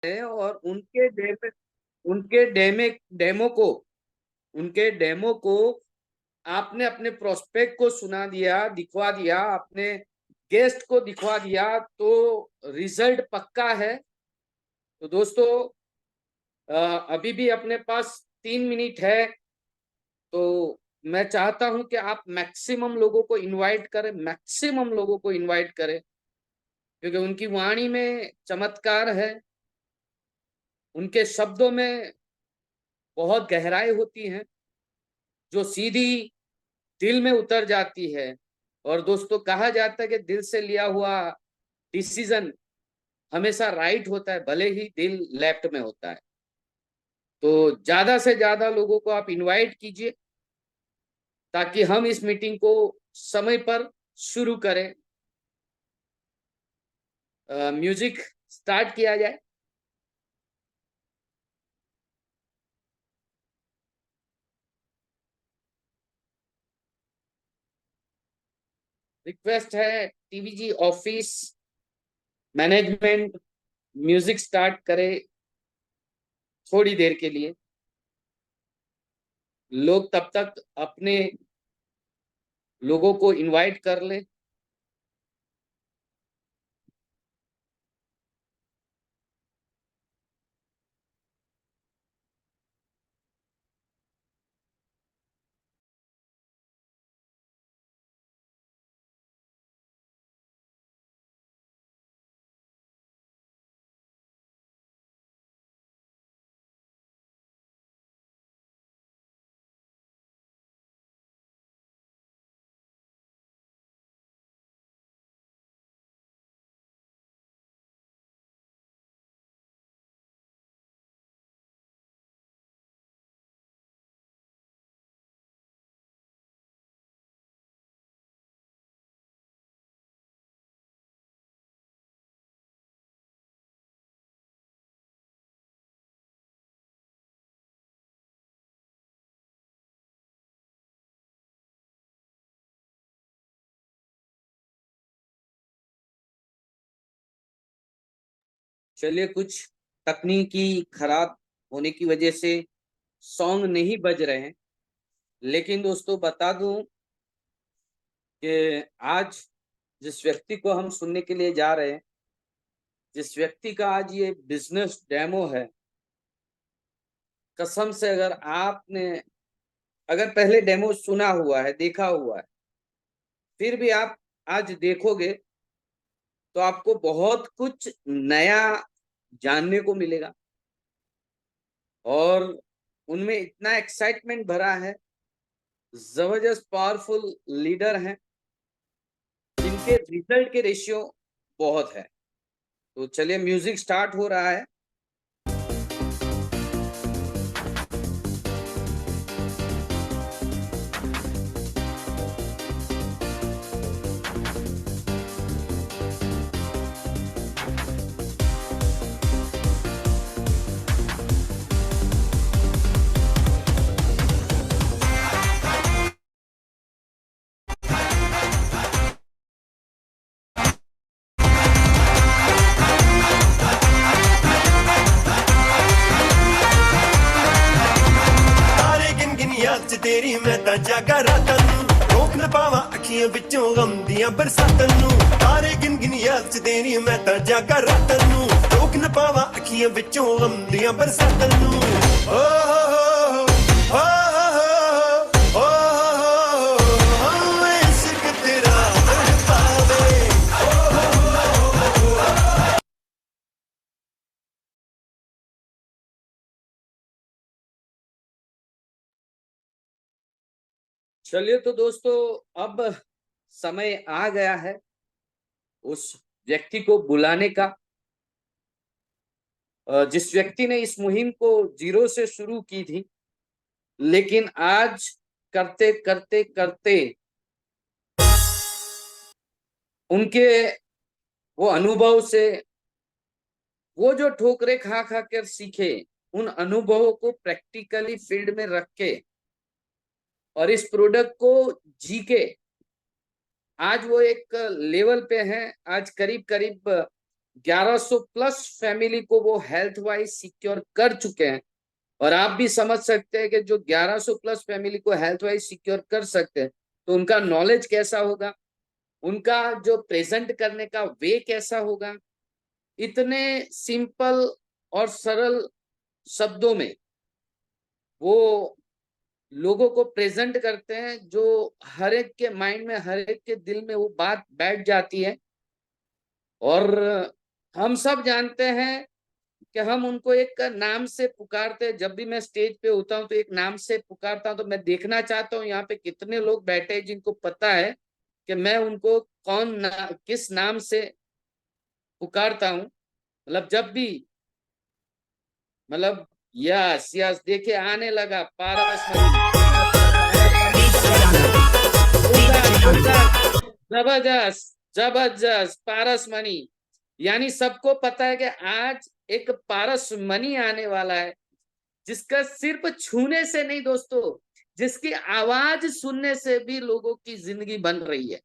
है और उनके डेमो को आपने अपने प्रोस्पेक्ट को सुना दिया, दिखवा दिया, अपने गेस्ट को दिखवा दिया, तो रिजल्ट पक्का है। तो दोस्तों, अभी भी अपने पास 3 मिनट है, तो मैं चाहता हूं कि आप मैक्सिमम लोगों को इनवाइट करें, क्योंकि उनकी वाणी में चमत्कार है, उनके शब्दों में बहुत गहराई होती है, जो सीधी दिल में उतर जाती है। और दोस्तों, कहा जाता है कि दिल से लिया हुआ डिसीजन हमेशा राइट होता है, भले ही दिल लेफ्ट में होता है। तो ज्यादा से ज्यादा लोगों को आप इनवाइट कीजिए, ताकि हम इस मीटिंग को समय पर शुरू करें। म्यूजिक स्टार्ट किया जाए। रिक्वेस्ट है, TVG office management, music start करे थोड़ी देर के लिए। लोग तब तक अपने लोगों को इनवाइट कर ले। चलिए, कुछ तकनीकी खराब होने की वजह से सॉन्ग नहीं बज रहे हैं, लेकिन दोस्तों बता दूं कि आज जिस व्यक्ति को हम सुनने के लिए जा रहे हैं, जिस व्यक्ति का आज ये बिजनेस डेमो है, कसम से, अगर पहले डेमो सुना हुआ है, देखा हुआ है, फिर भी आप आज देखोगे, तो आपको बहुत कुछ नया जानने को मिलेगा। और उनमें इतना एक्साइटमेंट भरा है, जबरदस्त पावरफुल लीडर हैं, जिनके रिजल्ट के रेशियो बहुत है। तो चलिए, म्यूजिक स्टार्ट हो रहा है। तेरी मैं ता जागा रातां नूं, रोक न पावां अखियां विचों गम दियां बरसातां नूं। तारे गिन गिन याद च तेरी मैं ता जागा रातां नूं, रोक न पावां अखियां विचों गम दियां बरसातां नूं। ओ हो हो हो हो इश्क तेरा तड़पावे। चलिए, तो दोस्तों, अब समय आ गया है उस व्यक्ति को बुलाने का, जिस व्यक्ति ने इस मुहिम को जीरो से शुरू की थी, लेकिन आज करते करते करते उनके वो अनुभव से, वो जो ठोकरे खा खा कर सीखे, उन अनुभवों को प्रैक्टिकली फील्ड में रख के और इस प्रोडक्ट को जी के आज वो एक लेवल पे हैं। आज करीब करीब 1100 प्लस फैमिली को वो हेल्थ वाइज सिक्योर कर चुके हैं। और आप भी समझ सकते हैं कि जो 1100 प्लस फैमिली को हेल्थ वाइज सिक्योर कर सकते हैं, तो उनका नॉलेज कैसा होगा, उनका जो प्रेजेंट करने का वे कैसा होगा। इतने सिंपल और सरल शब्दों में वो लोगों को प्रेजेंट करते हैं, जो हर एक के माइंड में, हर एक के दिल में वो बात बैठ जाती है। और हम सब जानते हैं कि हम उनको एक नाम से पुकारते हैं। जब भी मैं स्टेज पे होता हूँ तो एक नाम से पुकारता हूँ। तो मैं देखना चाहता हूँ यहाँ पे कितने लोग बैठे हैं जिनको पता है कि मैं उनको किस नाम से पुकारता हूँ। मतलब जब भी, मतलब यस यस, देखिए आने लगा पारस मनी, जबरदस्त जबरदस्त पारस मनी। यानी सबको पता है कि आज एक पारस मनी आने वाला है, जिसका सिर्फ छूने से नहीं दोस्तों, जिसकी आवाज सुनने से भी लोगों की जिंदगी बन रही है,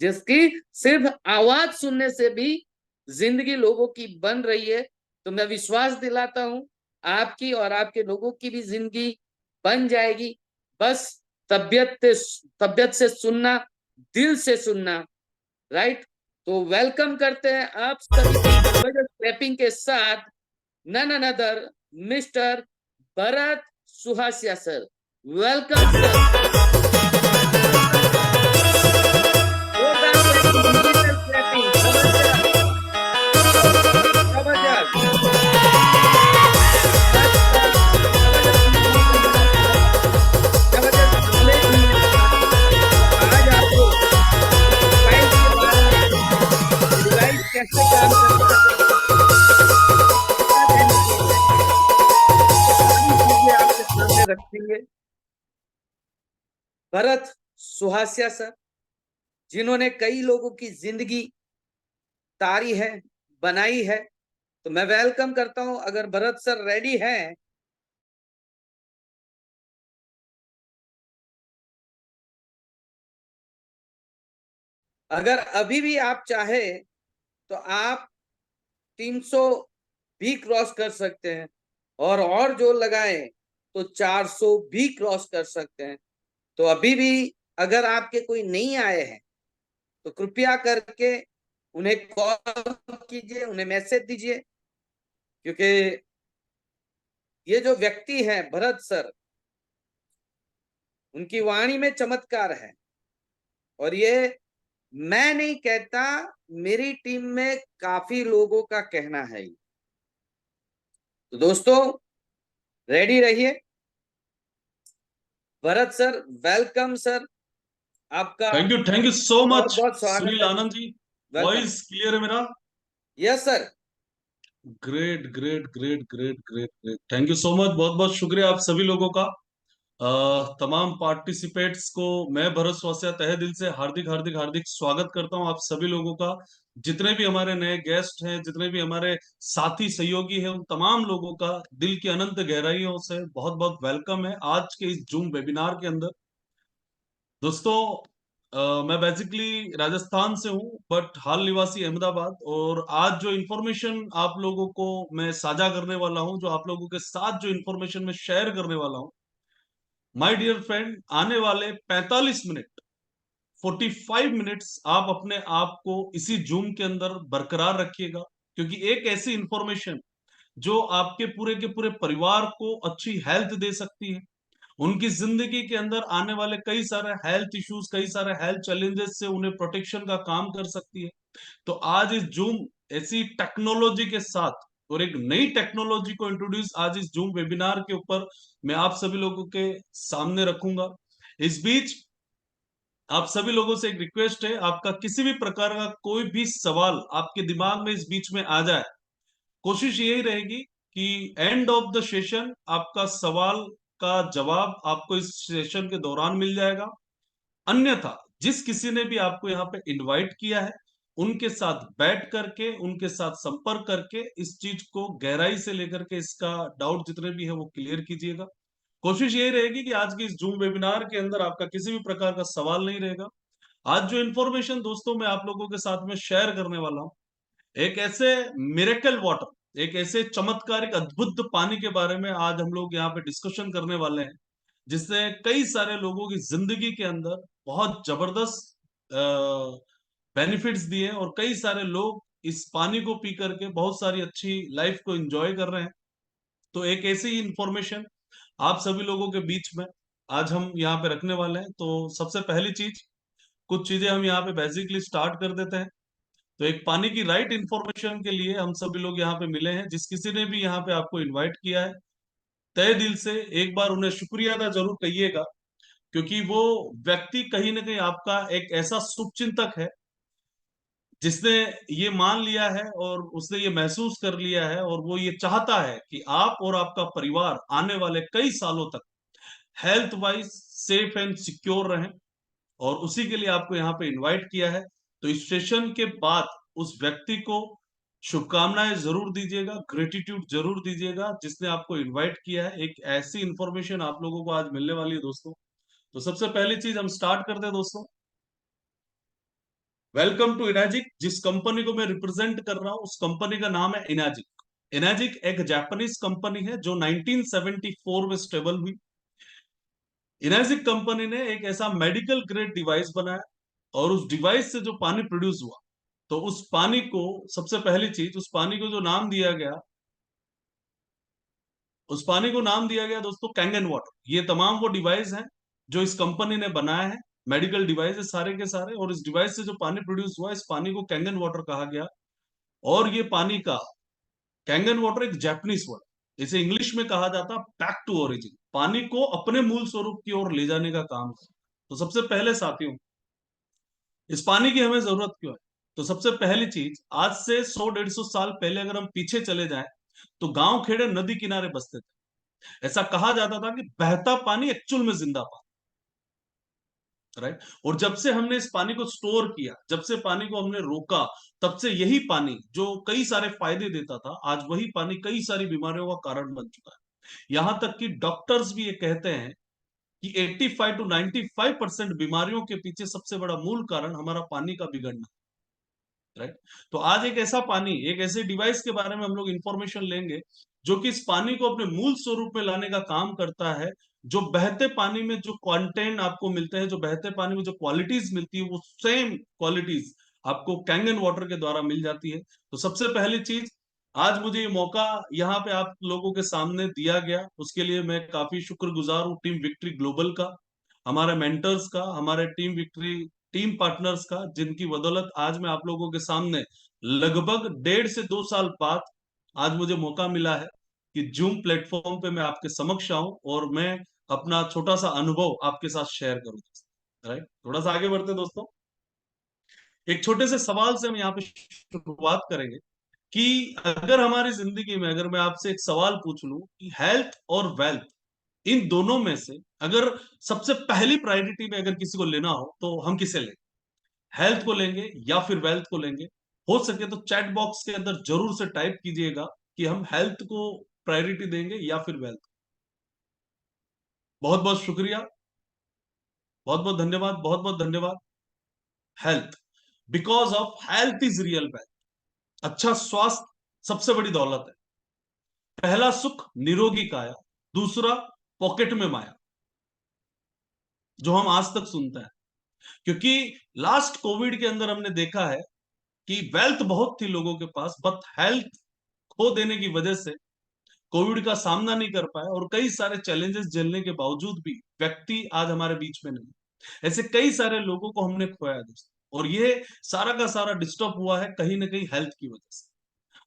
जिसकी सिर्फ आवाज सुनने से भी जिंदगी लोगों की बन रही है। तो मैं विश्वास दिलाता हूं आपकी और आपके लोगों की भी जिंदगी बन जाएगी। बस तबियत तबियत से सुनना, दिल से सुनना। राइट। तो वेलकम करते हैं आप सभी क्लैपिंग के साथ none other mister Bharat Suhasiya sir. Welcome sir. Digital clapping जबरदस्त जबरदस्त नॉलेज मिलने वाला आज आपको डिवाइस के बारे में, डिवाइस कैसे काम करता है, ये सारी चीजें आपके सामने रखेंगे भरत सुहासिया सर, जिन्होंने कई लोगों की जिंदगी तारी है, बनाई है। तो मैं वेलकम करता हूं, अगर भरत सर रेडी हैं। अगर अभी भी आप चाहे तो आप 300 भी क्रॉस कर सकते हैं, और जो लगाएं तो 400 भी क्रॉस कर सकते हैं। तो अभी भी अगर आपके कोई नहीं आए हैं तो कृपया करके उन्हें कॉल कीजिए, उन्हें मैसेज दीजिए, क्योंकि ये जो व्यक्ति हैं भरत सर, उनकी वाणी में चमत्कार है। और ये मैं नहीं कहता, मेरी टीम में काफी लोगों का कहना है। तो दोस्तों रेडी रहिए। भरत सर वेलकम सर, आपका थैंक यू सो बहुत मच बहुत स्वागत सुनील है। Anand ji. Welcome. Voice clear है मेरा? Yes sir. Great great great great great great, thank you so much, बहुत बहुत शुक्रिया आप सभी लोगों का। तमाम पार्टिसिपेट्स को मैं भरत स्वास्या तहे दिल से हार्दिक हार्दिक हार्दिक स्वागत करता हूं आप सभी लोगों का। जितने भी हमारे नए गेस्ट हैं, जितने भी हमारे साथी सहयोगी हैं, उन तमाम लोगों का दिल की अनंत गहराइयों से बहुत बहुत वेलकम है आज के इस जूम वेबिनार के अंदर। दोस्तों, मैं बेसिकली राजस्थान से हूं बट हाल निवासी अहमदाबाद, और आज जो इन्फॉर्मेशन आप लोगों को मैं साझा करने वाला हूं, जो आप लोगों के साथ जो इन्फॉर्मेशन मैं शेयर करने वाला हूं, माय डियर फ्रेंड, आने वाले 45 मिनट, 45 मिनट्स आप अपने आप को इसी जूम के अंदर बरकरार रखिएगा, क्योंकि एक ऐसी इंफॉर्मेशन जो आपके पूरे के पूरे परिवार को अच्छी हेल्थ दे सकती है, उनकी जिंदगी के अंदर आने वाले कई सारे हेल्थ इश्यूज, कई सारे हेल्थ चैलेंजेस से उन्हें प्रोटेक्शन का काम कर सकती है। तो आज इस जूम ऐसी टेक्नोलॉजी के साथ और एक नई टेक्नोलॉजी को इंट्रोड्यूस आज इस जूम वेबिनार के ऊपर मैं आप सभी लोगों के सामने रखूंगा। इस बीच आप सभी लोगों से एक रिक्वेस्ट है, आपका किसी भी प्रकार का कोई भी सवाल आपके दिमाग में इस बीच में आ जाए, कोशिश यही रहेगी कि एंड ऑफ द सेशन आपका सवाल का जवाब आपको इस सेशन के दौरान मिल जाएगा। अन्यथा जिस किसी ने भी आपको यहाँ पे इनवाइट किया है, उनके साथ बैठ करके, उनके साथ संपर्क करके इस चीज को गहराई से लेकर के इसका डाउट जितने भी है वो क्लियर कीजिएगा। कोशिश यही रहेगी कि आज की इस जूम वेबिनार के अंदर आपका किसी भी प्रकार का सवाल नहीं रहेगा। आज जो इन्फॉर्मेशन दोस्तों मैं आप लोगों के साथ में शेयर करने वाला हूं, एक ऐसे मिरेकल वाटर, एक ऐसे चमत्कारिक अद्भुत पानी के बारे में आज हम लोग यहाँ पे डिस्कशन करने वाले हैं, जिसने कई सारे लोगों की जिंदगी के अंदर बहुत जबरदस्त बेनिफिट्स दिए और कई सारे लोग इस पानी को पी करके बहुत सारी अच्छी लाइफ को एंजॉय कर रहे हैं। तो एक ऐसी ही इंफॉर्मेशन आप सभी लोगों के बीच में आज हम यहाँ पे रखने वाले हैं। तो सबसे पहली चीज, कुछ चीजें हम यहाँ पे बेसिकली स्टार्ट कर देते हैं। तो एक पानी की राइट इंफॉर्मेशन के लिए हम सभी लोग यहाँ पे मिले हैं। जिस किसी ने भी यहाँ पे आपको इनवाइट किया है, तहे दिल से एक बार उन्हें शुक्रिया अदा जरूर कहिएगा, क्योंकि वो व्यक्ति कहीं ना कहीं आपका एक ऐसा शुभचिंतक है जिसने ये मान लिया है और उसने ये महसूस कर लिया है और वो ये चाहता है कि आप और आपका परिवार आने वाले कई सालों तक health wise safe and secure रहें, और उसी के लिए आपको यहाँ पे इनवाइट किया है। तो इस सेशन के बाद उस व्यक्ति को शुभकामनाएं जरूर दीजिएगा, ग्रेटिट्यूड जरूर दीजिएगा जिसने आपको इनवाइट किया है। एक ऐसी इंफॉर्मेशन आप लोगों को आज मिलने वाली है दोस्तों। तो सबसे पहली चीज हम स्टार्ट करते हैं दोस्तों। Welcome to Enagic. जिस कंपनी को मैं रिप्रेजेंट कर रहा हूं उस कंपनी का नाम है इनाजिक। इनाजिक एक जापानीज कंपनी है जो 1974 में स्टेबल हुई। इनाजिक कंपनी ने एक ऐसा मेडिकल ग्रेड डिवाइस बनाया और उस डिवाइस से जो पानी प्रोड्यूस हुआ, तो उस पानी को, सबसे पहली चीज, उस पानी को जो नाम दिया गया, उस पानी को नाम दिया गया दोस्तों कैंगन वाटर। ये तमाम वो डिवाइस हैं जो इस कंपनी ने बनाया है, मेडिकल डिवाइस है सारे के सारे, और इस डिवाइस से जो पानी प्रोड्यूस हुआ इस पानी को कैंगन वाटर कहा गया। और ये पानी का, कैंगन वाटर एक जापानीज वर्ड, इसे इंग्लिश में कहा जाता बैक टू ओरिजिन, पानी को अपने मूल स्वरूप की ओर ले जाने का काम है। तो सबसे पहले साथियों, इस पानी की हमें जरूरत क्यों है? तो सबसे पहली चीज, आज से 100-150 साल पहले अगर हम पीछे चले जाएं तो गांव खेड़े नदी किनारे बसते थे। ऐसा कहा जाता था कि बहता पानी एक्चुअल में जिंदा पानी, राइट। और जब से हमने इस पानी को स्टोर किया, जब से पानी को हमने रोका, तब से यही पानी जो कई सारे फायदे देता था, आज वही पानी कई सारी बीमारियों का कारण बन चुका है। यहां तक कि डॉक्टर्स भी ये कहते हैं कि 85 to 95% बीमारियों के पीछे सबसे बड़ा मूल कारण हमारा पानी का बिगड़ना, राइट। तो आज एक ऐसा पानी, एक ऐसे डिवाइस के बारे में हम लोग इंफॉर्मेशन लेंगे जो कि इस पानी को अपने मूल स्वरूप में लाने का काम करता है। जो बहते पानी में जो कंटेंट आपको मिलते हैं, जो बहते पानी में जो क्वालिटीज मिलती है, वो सेम क्वालिटीज आपको कैंगन वाटर के द्वारा मिल जाती है। तो सबसे पहली चीज, आज मुझे ये मौका यहाँ पे आप लोगों के सामने दिया गया, उसके लिए मैं काफी शुक्रगुजार हूँ टीम विक्ट्री ग्लोबल का, हमारे मेंटर्स का, हमारे टीम विक्ट्री टीम पार्टनर्स का, जिनकी बदौलत आज मैं आप लोगों के सामने लगभग 1.5 से 2 साल बाद आज मुझे मौका मिला है कि जूम प्लेटफॉर्म पे मैं आपके समक्ष आऊं और मैं अपना छोटा सा अनुभव आपके साथ शेयर करूं, राइट। थोड़ा सा आगे बढ़ते हैं दोस्तों। एक छोटे से सवाल से हम यहाँ पे शुरुआत करेंगे कि अगर हमारी जिंदगी में, अगर मैं आपसे एक सवाल पूछ लूं कि हेल्थ और वेल्थ, इन दोनों में से अगर सबसे पहली प्रायोरिटी में अगर किसी को लेना हो तो हम किसे लेंगे? हेल्थ को लेंगे या फिर वेल्थ को लेंगे? हो सके तो चैट बॉक्स के अंदर जरूर से टाइप कीजिएगा कि हम हेल्थ को प्रायोरिटी देंगे या फिर वेल्थ। बहुत बहुत शुक्रिया, बहुत बहुत धन्यवाद, बहुत बहुत धन्यवाद। Health, because of health is real wealth. अच्छा स्वास्थ्य सबसे बड़ी दौलत है। पहला सुख निरोगी काया, दूसरा पॉकेट में माया, जो हम आज तक सुनते हैं। क्योंकि लास्ट कोविड के अंदर हमने देखा है कि वेल्थ बहुत थी लोगों के पास, बट हेल्थ खो देने की वजह से कोविड का सामना नहीं कर पाए और कई सारे चैलेंजेस झेलने के बावजूद भी व्यक्ति आज हमारे बीच में नहीं। ऐसे कई सारे लोगों को हमने खोया दोस्तों, और ये सारा का सारा डिस्टर्ब हुआ है कहीं ना कहीं हेल्थ की वजह से।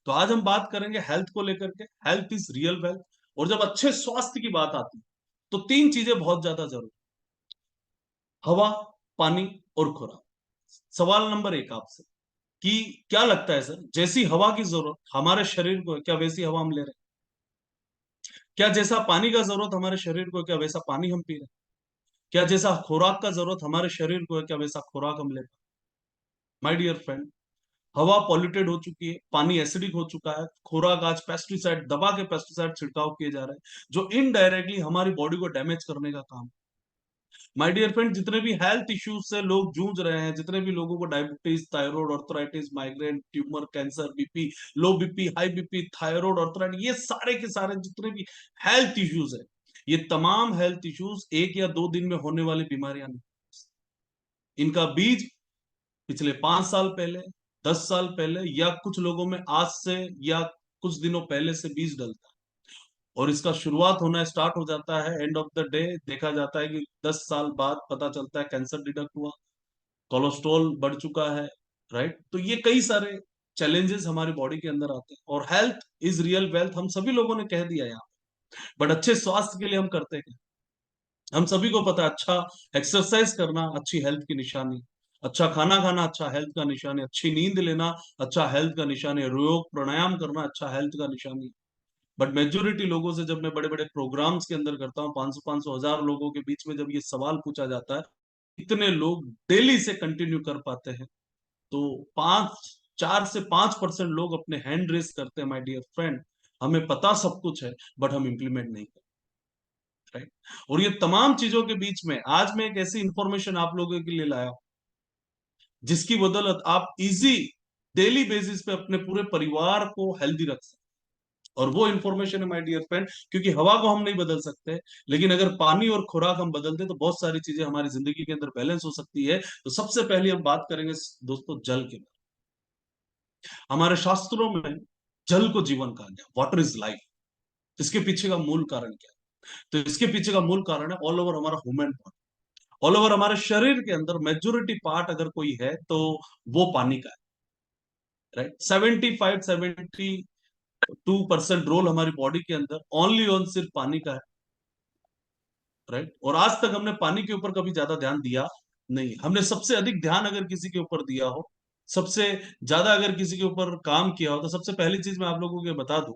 तो आज हम बात करेंगे हेल्थ को लेकर के। Health is real wealth. और जब अच्छे स्वास्थ्य की बात आती है तो तीन चीजें बहुत ज्यादा जरूरी: हवा, पानी और खुराक। सवाल नंबर 1 आपसे कि क्या लगता है सर, जैसी हवा की जरूरत हमारे शरीर को है, क्या वैसी हवा हम ले रहे हैं? क्या जैसा पानी का जरूरत हमारे शरीर को है, क्या वैसा पानी हम पी रहे हैं? क्या जैसा खुराक का जरूरत हमारे शरीर को है, क्या वैसा खुराक हम ले रहे हैं? माय डियर फ्रेंड, हवा पॉल्यूटेड हो चुकी है, पानी एसिडिक हो चुका है, खुराक आज पेस्टिसाइड, दबा के पेस्टिसाइड छिड़काव किए जा रहे हैं, जो इनडायरेक्टली हमारी बॉडी को डैमेज करने का काम। माय डियर फ्रेंड, जितने भी हेल्थ इश्यूज से लोग जूझ रहे हैं, जितने भी लोगों को diabetes, thyroid, arthritis, migraine, tumour, cancer, BP, लो BP, high BP, thyroid, arthritis, ये सारे के सारे जितने भी हेल्थ इश्यूज है, ये तमाम हेल्थ इश्यूज 1 या 2 दिन में होने वाली बीमारियां नहीं। इनका बीज पिछले 5 साल पहले, 10 साल पहले, या कुछ लोगों में आज से या कुछ दिनों पहले से बीज डलता है, और इसका शुरुआत होना स्टार्ट हो जाता है। एंड ऑफ द डे देखा जाता है कि 10 साल बाद पता चलता है कैंसर डिटेक्ट हुआ, कोलेस्ट्रॉल बढ़ चुका है, राइट। तो ये कई सारे चैलेंजेस हमारी बॉडी के अंदर आते हैं, और हेल्थ इज रियल वेल्थ हम सभी लोगों ने कह दिया यहाँ। बट अच्छे स्वास्थ्य के लिए हम करते हैं, हम सभी को पता है अच्छा एक्सरसाइज करना अच्छी हेल्थ की निशानी, अच्छा खाना खाना अच्छा हेल्थ का निशानी, अच्छी नींद लेना अच्छा हेल्थ का निशानी, योग प्राणायाम करना अच्छा हेल्थ का निशानी। बट मेजोरिटी लोगों से जब मैं बड़े बड़े प्रोग्राम्स के अंदर करता हूँ, 500 1000 लोगों के बीच में जब ये सवाल पूछा जाता है, इतने लोग डेली से कंटिन्यू कर पाते हैं? तो 4 से 5% लोग अपने हैंड रेस करते हैं। माय डियर फ्रेंड, हमें पता सब कुछ है, बट हम इंप्लीमेंट नहीं करते, राइट। और ये तमाम चीजों के बीच में आज मैं एक ऐसी इंफॉर्मेशन आप लोगों के लिए लाया हूं, जिसकी बदौलत आप इजी डेली बेसिस पे अपने पूरे परिवार को हेल्दी रख सकते हैं। और वो इंफॉर्मेशन है माय डियर फ्रेंड, क्योंकि हवा को हम नहीं बदल सकते, लेकिन अगर पानी और खुराक हम बदल दें तो बहुत सारी चीजें हमारी जिंदगी के अंदर बैलेंस हो सकती है। तो सबसे पहले हम बात करेंगे दोस्तों जल के बारे में। हमारे शास्त्रों में जल को जीवन कहा गया, वाटर इज लाइफ। इसके पीछे का मूल कारण क्या है? तो इसके पीछे का मूल कारण है ऑल ओवर हमारा ह्यूमन बॉडी, ऑल ओवर हमारे शरीर के अंदर मेजोरिटी पार्ट अगर कोई है तो वो पानी का है, राइट। 75-72% रोल हमारी बॉडी के अंदर ओनली ऑन सिर्फ पानी का है, राइट। और आज तक हमने पानी के ऊपर कभी ज्यादा ध्यान दिया नहीं। हमने सबसे अधिक ध्यान अगर किसी के ऊपर दिया हो, सबसे ज्यादा अगर किसी के ऊपर काम किया हो, तो सबसे पहली चीज मैं आप लोगों को बता दूं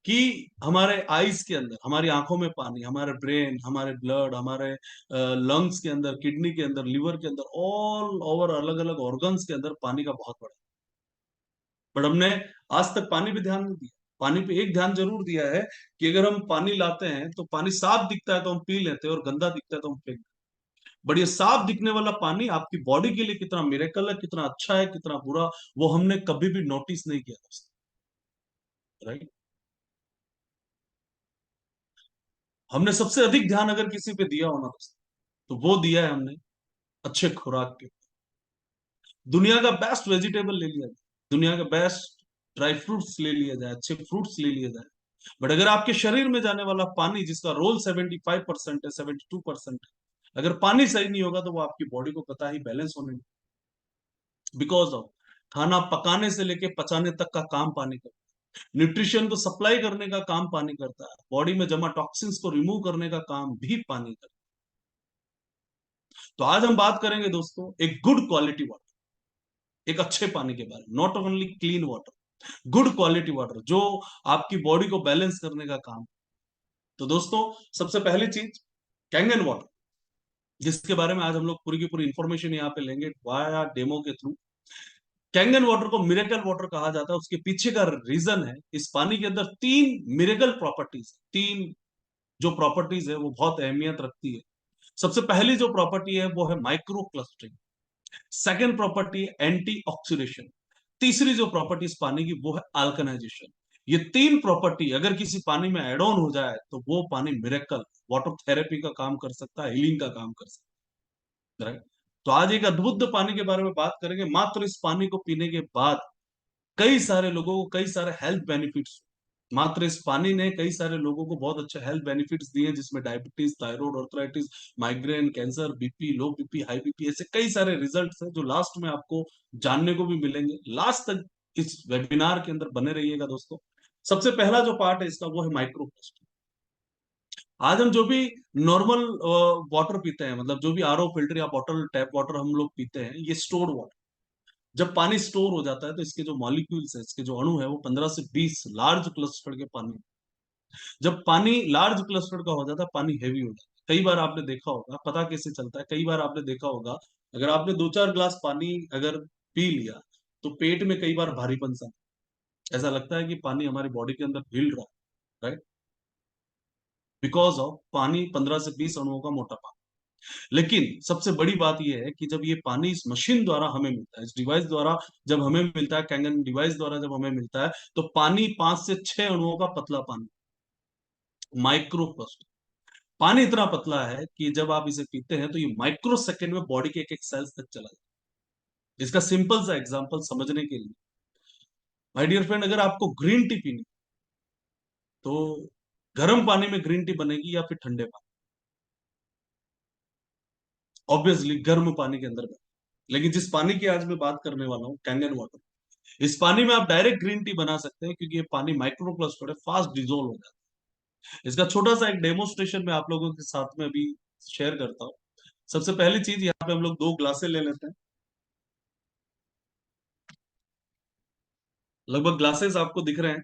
कि हमारे आईज के अंदर, हमारी आंखों में पानी, हमारे ब्रेन, हमारे ब्लड, हमारे लंग्स के अंदर, किडनी के अंदर, लिवर के अंदर, ऑल ओवर अलग अलग ऑर्गन्स के अंदर पानी का बहुत बड़ा। बट हमने आज तक पानी पे ध्यान नहीं दिया। पानी पे एक ध्यान जरूर दिया है कि अगर हम पानी लाते हैं तो पानी साफ दिखता है तो हम पी लेते हैं, और गंदा दिखता है तो हम फेंक देते हैं। बट ये साफ दिखने वाला पानी आपकी बॉडी के लिए कितना मिरेकल है, कितना अच्छा है, कितना बुरा, वो हमने कभी भी नोटिस नहीं किया दोस्तों, राइट। हमने सबसे अधिक ध्यान अगर किसी पे दिया होना दोस्तों, तो वो दिया है हमने अच्छे खुराक के। दुनिया का बेस्ट वेजिटेबल ले लिया जाए, दुनिया का बेस्ट ड्राई फ्रूट्स ले लिया जाए, अच्छे फ्रूट्स ले लिया जाए, बट अगर आपके शरीर में जाने वाला पानी, जिसका रोल 75% है, 72% है, अगर पानी सही नहीं होगा तो वो आपकी बॉडी को पता ही बैलेंस होने नहीं। बिकॉज ऑफ खाना पकाने से लेके पचाने तक का काम पानी करता है, न्यूट्रिशन को सप्लाई करने का काम पानी करता है, बॉडी में जमा टॉक्सिन्स को रिमूव करने का काम भी पानी करता है। तो आज हम बात करेंगे दोस्तों एक गुड क्वालिटी वाटर, एक अच्छे पानी के बारे में। Not only clean water, good quality water जो आपकी बॉडी को बैलेंस करने का काम। तो दोस्तों सबसे पहली चीज कैंगन वाटर, जिसके बारे में आज हम लोग पूरी की पूरी इंफॉर्मेशन यहाँ पे लेंगे वाया डेमो के थ्रू। कैंगन वाटर को मिरेकल वाटर कहा जाता है। उसके पीछे का रीजन है, इस पानी के अंदर 3 मिरेकल प्रॉपर्टीज, 3 जो प्रॉपर्टीज है वो बहुत अहमियत रखती है। सबसे पहली जो प्रॉपर्टी है वो है माइक्रो क्लस्टरिंग, सेकेंड प्रॉपर्टी है एंटी ऑक्सीडेशन, तीसरी जो प्रॉपर्टी इस पानी की वो है अल्कनाइजेशन। ये 3 प्रॉपर्टी अगर किसी पानी में एड ऑन हो जाए तो वो पानी मिरेकल वाटर थेरेपी का काम कर सकता है, हीलिंग का काम कर सकता है, राइट। तो आज एक अद्भुत पानी के बारे में बात करेंगे। मात्र इस पानी को पीने के बाद कई सारे लोगों को कई सारे हेल्थ बेनिफिट्स, मात्र इस पानी ने कई सारे लोगों को बहुत अच्छे हेल्थ बेनिफिट्स दिए, जिसमें diabetes, thyroid, arthritis, migraine, cancer, BP, लो बीपी, हाई बीपी, ऐसे कई सारे रिजल्ट्स हैं जो लास्ट में आपको जानने को भी मिलेंगे। लास्ट तक इस वेबिनार के अंदर बने रहिएगा दोस्तों। सबसे पहला जो पार्ट है इसका वो है माइक्रोप्लास्टिक। आज हम जो भी नॉर्मल वाटर पीते हैं, मतलब जो भी आरओ फिल्टर या बॉटल टैप वाटर हम लोग पीते हैं, ये स्टोर्ड वाटर। जब पानी स्टोर हो जाता है तो इसके जो मॉलिक्यूल्स है, इसके जो अणु है, वो 15 से 20 लार्ज क्लस्टर के पानी। जब पानी लार्ज क्लस्टर का हो जाता है, पानी हैवी हो जाता है। कई बार आपने देखा होगा, पता कैसे चलता है, कई बार आपने देखा होगा, अगर आपने 2-4 ग्लास पानी अगर पी लिया तो पेट में कई बार भारीपन सा, ऐसा लगता है कि पानी हमारी बॉडी के अंदर हिल रहा है, राइट। बिकॉज ऑफ पानी 15 से 20 अणुओं का मोटा पानी। लेकिन सबसे बड़ी बात यह है कि जब ये पानी इस मशीन द्वारा हमें मिलता है, इस डिवाइस द्वारा जब हमें मिलता है, कैंगन डिवाइस द्वारा जब हमें मिलता है, तो पानी 5 से 6 अणुओं का पतला पानी, माइक्रो। पानी इतना पतला है कि जब आप इसे पीते हैं तो ये माइक्रो सेकेंड में बॉडी के एक एक सेल्स तक चला जाता है। इसका सिंपल सा एग्जांपल समझने के लिए, माय डियर फ्रेंड, अगर आपको ग्रीन टी पीनी तो गर्म पानी में ग्रीन टी बनेगी या फिर ठंडे पानी? ऑब्वियसली गर्म पानी के अंदर बनेगी। लेकिन जिस पानी की आज मैं बात करने वाला हूँ, कैंगन वाटर, इस पानी में आप डायरेक्ट ग्रीन टी बना सकते हैं, क्योंकि ये पानी माइक्रोप्लास्टिक है, फास्ट डिजोल्व हो जाता है। इसका छोटा सा एक डेमोस्ट्रेशन मैं आप लोगों के साथ में अभी शेयर करता हूँ। सबसे पहली चीज, यहाँ पे हम लोग 2 ग्लासे ले लेते हैं, लगभग ग्लासेस आपको दिख रहे हैं,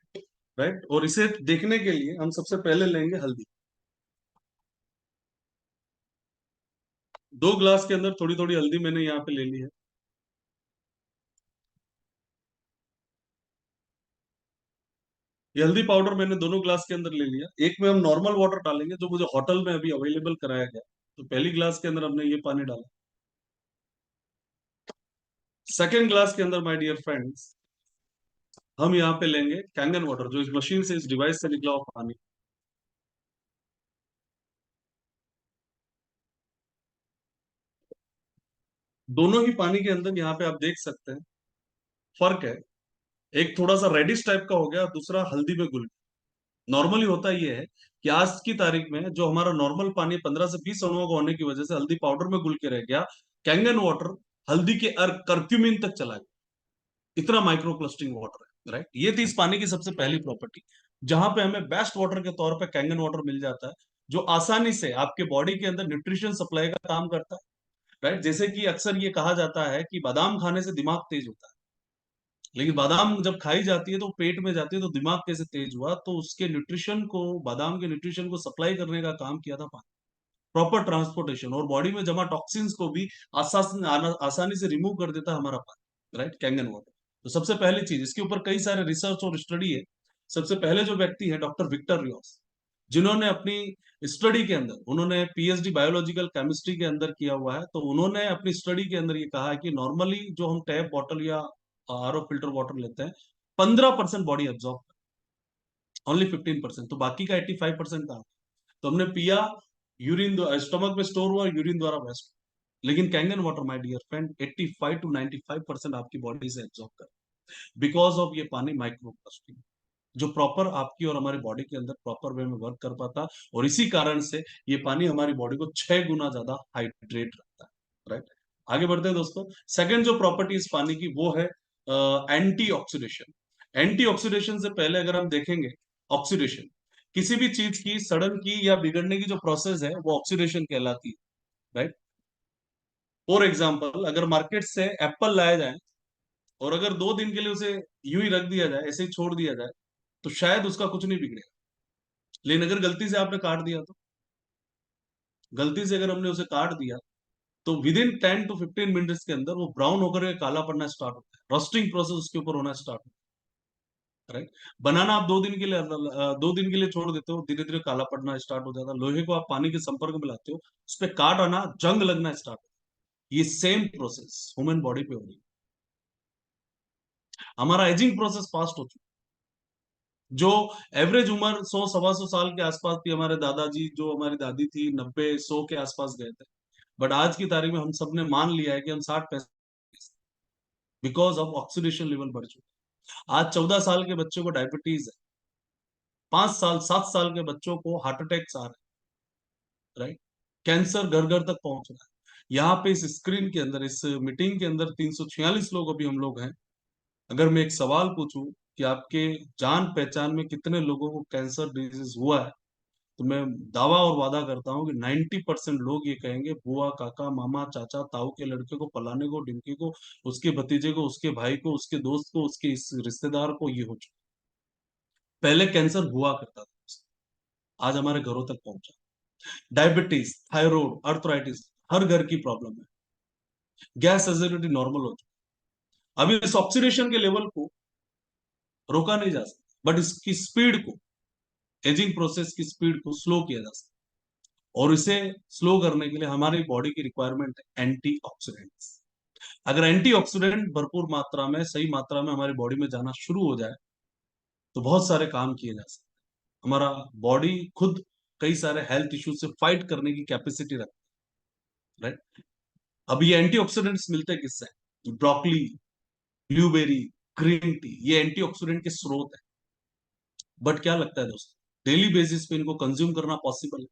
राइट। और इसे देखने के लिए हम सबसे पहले लेंगे हल्दी। 2 ग्लास के अंदर थोड़ी थोड़ी हल्दी मैंने यहाँ पे ले ली है। ये हल्दी पाउडर मैंने दोनों ग्लास के अंदर ले लिया। एक में हम नॉर्मल वाटर डालेंगे जो मुझे होटल में अभी अवेलेबल कराया गया, तो पहली ग्लास के अंदर हमने ये पानी डाला। सेकेंड ग्लास के अंदर माय डियर फ्रेंड्स हम यहाँ पे लेंगे कैंगन वाटर, जो इस मशीन से, इस डिवाइस से निकला हुआ पानी। दोनों ही पानी के अंदर यहाँ पे आप देख सकते हैं फर्क है। एक थोड़ा सा रेडिश टाइप का हो गया, दूसरा हल्दी में घुल। नॉर्मली होता ये है कि आज की तारीख में जो हमारा नॉर्मल पानी 15 से 20 अणुओं का होने की वजह से हल्दी पाउडर में घुल के रह गया, कैंगन वाटर हल्दी के कर्क्यूमिन तक चला गया। इतना माइक्रो क्लस्टरिंग वाटर है, राइट। ये थी इस पानी की सबसे पहली प्रॉपर्टी, जहां पे हमें बेस्ट वाटर के तौर पे कैंगन वाटर मिल जाता है, जो आसानी से आपके बॉडी के अंदर न्यूट्रिशन सप्लाई का काम करता है, राइट। जैसे कि अक्सर ये कहा जाता है कि बादाम खाने से दिमाग तेज होता है, लेकिन बादाम जब खाई जाती है तो पेट में जाती है तो दिमाग कैसे तेज हुआ? तो उसके न्यूट्रिशन को, बादाम के न्यूट्रिशन को सप्लाई करने का काम किया था पानी, प्रॉपर ट्रांसपोर्टेशन, और बॉडी में जमा टॉक्सिन्स को भी आसानी से रिमूव कर देता है हमारा पानी, राइट, कैंगन वाटर। तो सबसे पहली चीज, इसके ऊपर कई सारे रिसर्च और स्टडी है। सबसे पहले जो व्यक्ति है डॉक्टर विक्टर रियोस, जिन्होंने अपनी स्टडी के अंदर, उन्होंने पीएचडी बायोलॉजिकल केमिस्ट्री के अंदर किया हुआ है, तो उन्होंने अपनी स्टडी के अंदर ये कहा है कि नॉर्मली जो हम टैप बॉटल या आरओ फिल्टर वाटर लेते हैं, 15% बॉडी एब्जॉर्ब, ओनली 15%, तो बाकी का 85% था। तो हमने पिया, यूरिन स्टमक में स्टोर हुआ, यूरिन द्वारा वेस्ट। लेकिन Kangen water my dear friend 85 to 95% आपकी बॉडी से एब्जॉर्ब कर, बिकॉज ऑफ ये पानी माइक्रोप्लास्टिक, जो प्रॉपर आपकी और हमारी बॉडी के अंदर प्रॉपर वे में वर्क कर पाता, और इसी कारण से ये पानी हमारी बॉडी को 6 गुना ज्यादा हाइड्रेट रखता है, राइट। आगे बढ़ते हैं दोस्तों। सेकंड जो प्रॉपर्टी इस पानी की वो है एंटीऑक्सीडेशन। एंटीऑक्सीडेशन से पहले अगर हम देखेंगे, ऑक्सीडेशन किसी भी चीज की सड़न की या बिगड़ने की जो प्रोसेस है वो ऑक्सीडेशन कहलाती है, राइट। फॉर एग्जाम्पल, अगर मार्केट से एप्पल लाया जाए और अगर 2 दिन के लिए उसे यूं ही रख दिया जाए, ऐसे ही छोड़ दिया जाए, तो शायद उसका कुछ नहीं बिगड़ेगा। लेकिन अगर गलती से आपने काट दिया, तो गलती से अगर हमने उसे काट दिया, तो विद इन 10 to 15 मिनट्स के अंदर वो ब्राउन होकर के काला पड़ना स्टार्ट होता है, रस्टिंग प्रोसेस उसके ऊपर होना स्टार्ट होता है, राइट। बनाना आप 2 दिन के लिए 2 दिन के लिए छोड़ देते हो, धीरे धीरे काला पड़ना स्टार्ट हो जाता है। लोहे को आप पानी के संपर्क में लाते हो, उस पर काट आना, जंग लगना स्टार्ट होता है। ये सेम प्रोसेस ह्यूमन बॉडी पे हो रही है। हमारा एजिंग प्रोसेस फास्ट हो चुका है। जो एवरेज उम्र 100 सवा 100 साल के आसपास थी, हमारे दादाजी, जो हमारी दादी थी, 90 100 के आसपास गए थे। बट आज की तारीख में हम सब ने मान लिया है कि हम 60 65, बिकॉज ऑफ ऑक्सीडेशन लेवल बढ़ चुका है। आज 14 साल के बच्चों को डायबिटीज है, 5 साल 7 साल के बच्चों को हार्ट अटैक्स आ रहे हैं, राइट। कैंसर घर घर तक पहुंच रहा है। यहाँ पे इस स्क्रीन के अंदर, इस मीटिंग के अंदर 346 लोग अभी हम लोग हैं। अगर मैं एक सवाल पूछूं कि आपके जान पहचान में कितने लोगों को कैंसर डिजीज हुआ है, तो मैं दावा और वादा करता हूं कि 90% लोग ये कहेंगे बुआ, काका, मामा, चाचा, ताऊ के लड़के को, फलाने को, डिमके को, उसके भतीजे को, उसके भाई को, उसके दोस्त को, उसके इस रिश्तेदार को ये हो चुका। पहले कैंसर हुआ करता था, आज हमारे घरों तक पहुंचा। डायबिटीज, थायराइड, अर्थराइटिस, हर घर की प्रॉब्लम है। गैस एसिडिटी नॉर्मल हो चुका। अभी इस ऑक्सीडेशन के लेवल को रोका नहीं जा सकता, बट इसकी स्पीड को, एजिंग प्रोसेस की स्पीड को स्लो किया जा सकता है। और इसे स्लो करने के लिए हमारी बॉडी की रिक्वायरमेंट है एंटीऑक्सीडेंट्स। अगर एंटीऑक्सीडेंट भरपूर मात्रा में, सही मात्रा में हमारी बॉडी में जाना शुरू हो जाए तो बहुत सारे काम किए जा सकते हैं। हमारा बॉडी खुद कई सारे हेल्थ इश्यूज से फाइट करने की कैपेसिटी रखता है, राइट। अब ये एंटीऑक्सीडेंट्स मिलते हैं किससे? ब्रोकली, ब्लूबेरी, ग्रीन टी, ये एंटीऑक्सीडेंट के स्रोत है। बट क्या लगता है दोस्तों, डेली बेसिस पे इनको कंज्यूम करना पॉसिबल है?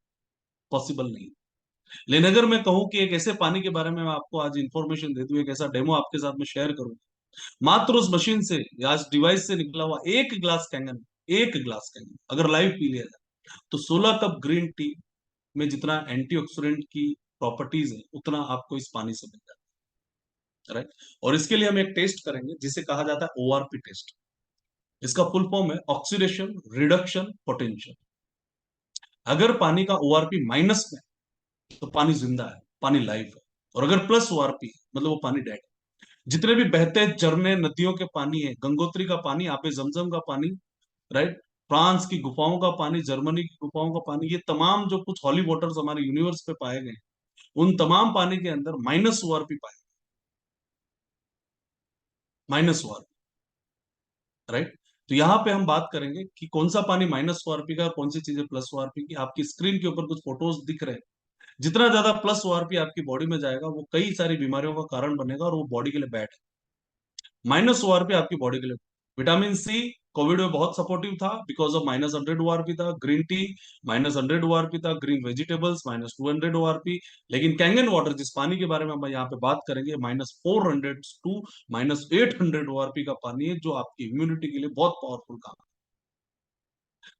पॉसिबल नहीं। लेकिन अगर मैं कहूं कि एक ऐसे पानी के बारे में मैं आपको आज इंफॉर्मेशन दे दूं, एक ऐसा डेमो आपके साथ में शेयर करूं, मात्र उस मशीन से या इस डिवाइस से निकला हुआ एक ग्लास कैंगन अगर लाइव पी लिया जाए तो 16 कप ग्रीन टी में जितना एंटीऑक्सीडेंट की प्रॉपर्टीज है उतना आपको इस पानी से मिल जाता है, राइट। और इसके लिए हम एक टेस्ट करेंगे जिसे कहा जाता है ओआरपी टेस्ट। इसका फुल फॉर्म है ऑक्सीडेशन रिडक्शन पोटेंशियल। अगर पानी का ओआरपी माइनस में तो पानी जिंदा है, पानी लाइव है। और अगर प्लस ओआरपी मतलब वो पानी डेड है। जितने भी बहते झरने नदियों के पानी है, गंगोत्री का पानी, आबे जमजम का पानी, राइट, फ्रांस की गुफाओं का पानी, जर्मनी की गुफाओं का पानी, ये तमाम जो कुछ हॉली वाटर्स हमारे यूनिवर्स पे पाए गए उन तमाम पानी के अंदर माइनस ओआरपी पाए, माइनस ओआरपी, राइट। तो यहाँ पे हम बात करेंगे कि कौन सा पानी माइनस ओआरपी का और कौन सी चीजें प्लस ओआरपी की। आपकी स्क्रीन के ऊपर कुछ फोटोज दिख रहे हैं। जितना ज्यादा प्लस ओआरपी आपकी बॉडी में जाएगा वो कई सारी बीमारियों का कारण बनेगा और वो बॉडी के लिए बैड है। माइनस ओआरपी आपकी बॉडी के लिए, विटामिन सी कोविड में बहुत सपोर्टिव था बिकॉज ऑफ -100 ओआरपी था, ग्रीन टी -100 ओआरपी था, ग्रीन वेजिटेबल्स -200 ओआरपी। लेकिन कैंगन वाटर जिस पानी के बारे में हम यहाँ पे बात करेंगे -400 टू -800 ओआरपी का पानी है जो आपकी इम्यूनिटी के लिए बहुत पावरफुल काम है।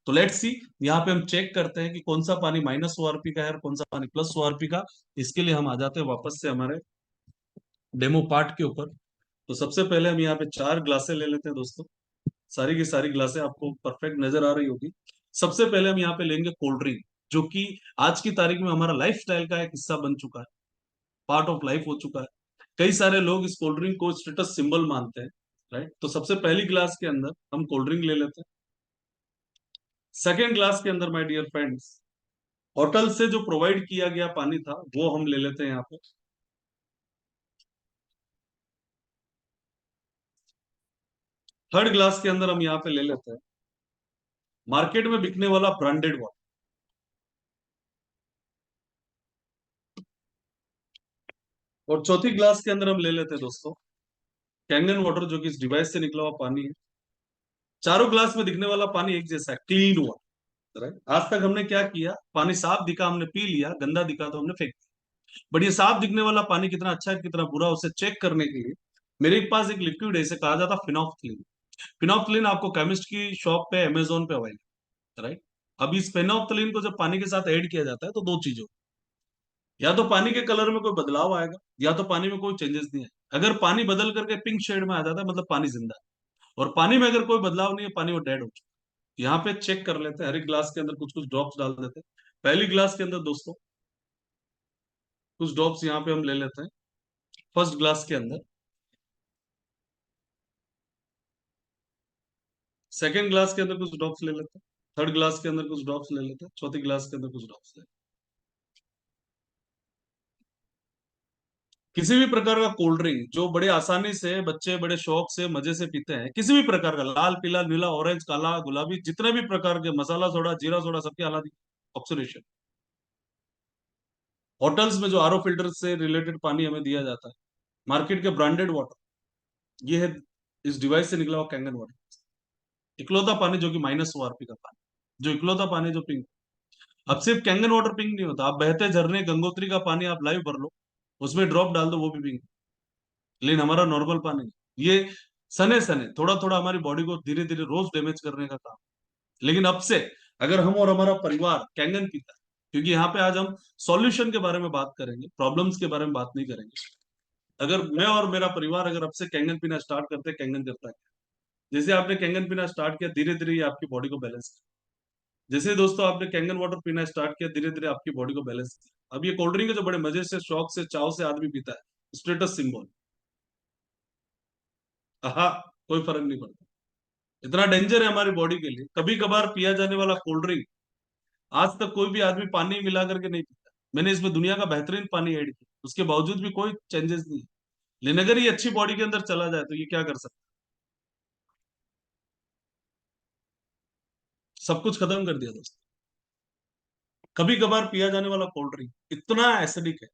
तो लेट्स सी, यहाँ पे हम चेक करते हैं कि कौन सा पानी माइनस ओआरपी का है और कौन सा पानी प्लस ओआरपी का। इसके लिए हम आ जाते हैं वापस से हमारे डेमो पार्ट के ऊपर। तो सबसे पहले हम यहाँ पे 4 ग्लासें ले लेते हैं दोस्तों। सारी की सारी ग्लासें आपको परफेक्ट नजर आ रही होगी। सबसे पहले हम यहाँ पे लेंगे कोल्ड ड्रिंक, जो कि आज की तारीख में हमारा लाइफ स्टाइल का एक हिस्सा बन चुका है, पार्ट ऑफ लाइफ हो चुका है। कई सारे लोग इस कोल्ड ड्रिंक को स्टेटस सिंबल मानते हैं, राइट। तो सबसे पहली ग्लास के अंदर हम कोल्ड ड्रिंक ले लेते हैं। सेकेंड ग्लास के अंदर माय डियर फ्रेंड्स होटल से जो प्रोवाइड किया गया पानी था वो हम ले लेते हैं यहाँ पे। थर्ड ग्लास के अंदर हम यहाँ पे ले लेते हैं मार्केट में बिकने वाला ब्रांडेड वाटर। और चौथी ग्लास के अंदर हम ले लेते हैं दोस्तों कैंगन वाटर, जो कि इस डिवाइस से निकला हुआ पानी है। चारों ग्लास में दिखने वाला पानी एक जैसा है, क्लीन वाटर, राइट। आज तक हमने क्या किया, पानी साफ दिखा हमने पी लिया, गंदा दिखा तो हमने फेंक दिया। बट ये साफ दिखने वाला पानी कितना अच्छा है कितना बुरा, उसे चेक करने के लिए मेरे पास एक लिक्विड है, इसे कहा जाता है फिनोफ्थलीन। फिनोफ्थलीन आपको केमिस्ट की शॉप पे, अमेजोन पे अवेलेबल, राइट। अब इस फिनोफ्थलीन को जब पानी के साथ ऐड किया जाता है तो दो चीजों, या तो पानी के कलर में कोई बदलाव आएगा या तो पानी में कोई चेंजेस नहीं है। अगर पानी बदल करके पिंक शेड में आ जाता है मतलब पानी जिंदा है। और पानी में अगर कोई बदलाव नहीं है, पानी वो डेड हो चुका है। यहाँ पे चेक कर लेते हैं, हर एक ग्लास के अंदर कुछ कुछ ड्रॉप्स डाल देते हैं। पहली ग्लास के अंदर दोस्तों कुछ ड्रॉप्स यहाँ पे हम ले लेते हैं। फर्स्ट ग्लास के अंदर, सेकेंड ग्लास के अंदर कुछ ड्रॉप्स ले लेते हैं, थर्ड ग्लास के अंदर कुछ ड्रॉप्स ले लेते हैं, चौथी ग्लास के अंदर कुछ ड्रॉप्स ले लेते हैं। किसी भी प्रकार का कोल्ड ड्रिंक जो बड़े आसानी से बच्चे बड़े शौक से मजे से पीते हैं, किसी भी प्रकार का, लाल पीला नीला ऑरेंज काला गुलाबी, जितने भी प्रकार के, मसाला सोडा जीरा सोडा, सबके आला ऑक्सीडेशन। होटल्स में जो आरओ फिल्टर से रिलेटेड पानी हमें दिया जाता है, मार्केट के ब्रांडेड वाटर, ये है इस डिवाइस से निकला हुआ कैंगन वाटर। इकलौता पानी जो कि -ओआरपी का पानी, जो इकलौता पानी जो पिंक। अब सिर्फ कैंगन वाटर पिंक नहीं होता, आप बहते झरने गंगोत्री का पानी आप लाइव भर लो, उसमें ड्रॉप डाल दो, वो भी पिंक। लेकिन हमारा नॉर्मल पानी, ये सने सने थोड़ा थोड़ा हमारी बॉडी को धीरे धीरे रोज डैमेज करने का काम। लेकिन अब से अगर हम और हमारा परिवार कैंगन पीता है, क्योंकि यहाँ पे आज हम सॉल्यूशन के बारे में बात करेंगे, प्रॉब्लम्स के बारे में बात नहीं करेंगे। अगर मैं और मेरा परिवार अगर अब से कैंगन पीना स्टार्ट करते हैं, कैंगन करता है, जैसे आपने कैंगन पीना स्टार्ट किया धीरे धीरे ये आपकी बॉडी को बैलेंस किया। जैसे दोस्तों आपने कैंगन वाटर पीना स्टार्ट किया धीरे धीरे आपकी बॉडी को बैलेंस किया। अब ये कोल्ड ड्रिंक है जो बड़े मजे से शौक से चाव से आदमी पीता है, स्टेटस सिंबल, हाँ, कोई फर्क नहीं पड़ता। इतना डेंजर है हमारी बॉडी के लिए। कभी कभार पिया जाने वाला कोल्ड ड्रिंक, आज तक कोई भी आदमी पानी मिला करके नहीं पीता। मैंने इसमें दुनिया का बेहतरीन पानी ऐड किया, उसके बावजूद भी कोई चेंजेस नहीं है। लेकिन अगर ये अच्छी बॉडी के अंदर चला जाए तो ये क्या कर सकता है? सब कुछ खत्म कर दिया दोस्तों। कभी कभार पिया जाने वाला कोल्ड ड्रिंक इतना एसिडिक है,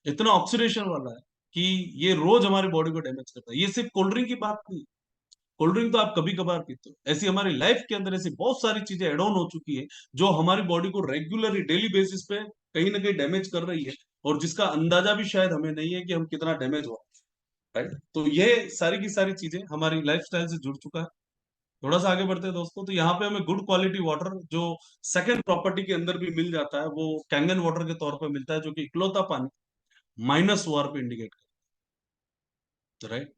इतना ऑक्सीडेशन वाला है कि ये रोज हमारी बॉडी को डैमेज करता है। ये सिर्फ कोल्ड ड्रिंक की बात नहीं है, कोल्ड ड्रिंक तो आप कभी कभार पीते हो, ऐसी हमारी लाइफ के अंदर ऐसी बहुत सारी चीजें एड ऑन हो चुकी है जो हमारी बॉडी को रेगुलरली डेली बेसिस पे कहीं ना कहीं डैमेज कर रही है, और जिसका अंदाजा भी शायद हमें नहीं है कि हम कितना डैमेज हो। राइट, तो ये सारी की सारी चीजें हमारी लाइफस्टाइल से जुड़ चुका है। थोड़ा सा आगे बढ़ते हैं दोस्तों, तो यहाँ पे हमें गुड क्वालिटी वाटर जो सेकंड प्रॉपर्टी के अंदर भी मिल जाता है, वो कैंगन वाटर के तौर पर मिलता है, जो कि इकलौता पानी -OR पे इंडिकेट करता है। राइट,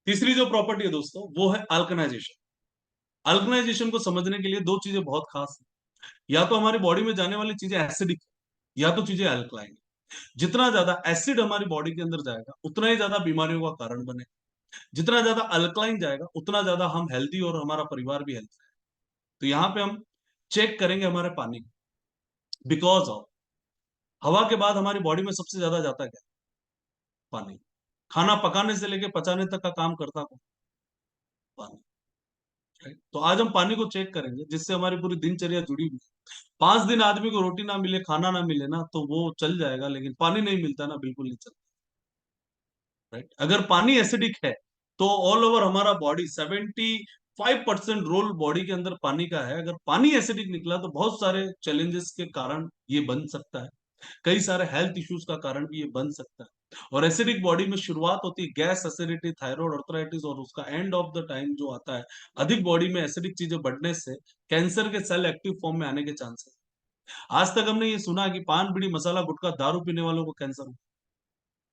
तीसरी जो प्रॉपर्टी है दोस्तों वो है अल्कनाइजेशन। अल्कनाइजेशन को समझने के लिए दो चीजें बहुत खास है, या तो हमारी बॉडी में जाने वाली चीजें एसिडिक, या तो चीजें अल्कलाइन। जितना ज्यादा एसिड हमारी बॉडी के अंदर जाएगा उतना ही ज्यादा बीमारियों का कारण बनेगा, जितना ज्यादा अल्कलाइन जाएगा उतना ज्यादा हम हेल्दी और हमारा परिवार भी हेल्दी है। तो यहाँ पे हम चेक करेंगे हमारे पानी, बिकॉज ऑफ हवा के बाद हमारी बॉडी में सबसे ज्यादा जाता है क्या? पानी। खाना पकाने से लेके पचाने तक का काम करता कौन? पानी। Right? तो आज हम पानी को चेक करेंगे, जिससे हमारी पूरी दिनचर्या जुड़ी हुई है। 5 दिन आदमी को रोटी ना मिले, खाना ना मिले ना, तो वो चल जाएगा, लेकिन पानी नहीं मिलता ना, बिल्कुल नहीं चलता। राइट, अगर पानी एसिडिक है तो ऑल ओवर हमारा बॉडी 75% रोल बॉडी के अंदर पानी का है। अगर पानी एसिडिक निकला तो बहुत सारे चैलेंजेस के कारण ये बन सकता है, कई सारे हेल्थ इश्यूज का कारण भी ये बन सकता है। और एसिडिक बॉडी में शुरुआत होती है गैस, एसिडिटी, थायराइड, अर्थराइटिस, और उसका एंड ऑफ द टाइम जो आता है अधिक बॉडी में एसिडिक चीजें बढ़ने से कैंसर के सेल एक्टिव फॉर्म में आने के चांसेस। आज तक हमने ये सुना कि पान, बीड़ी, मसाला, गुटखा, दारू पीने वालों को कैंसर,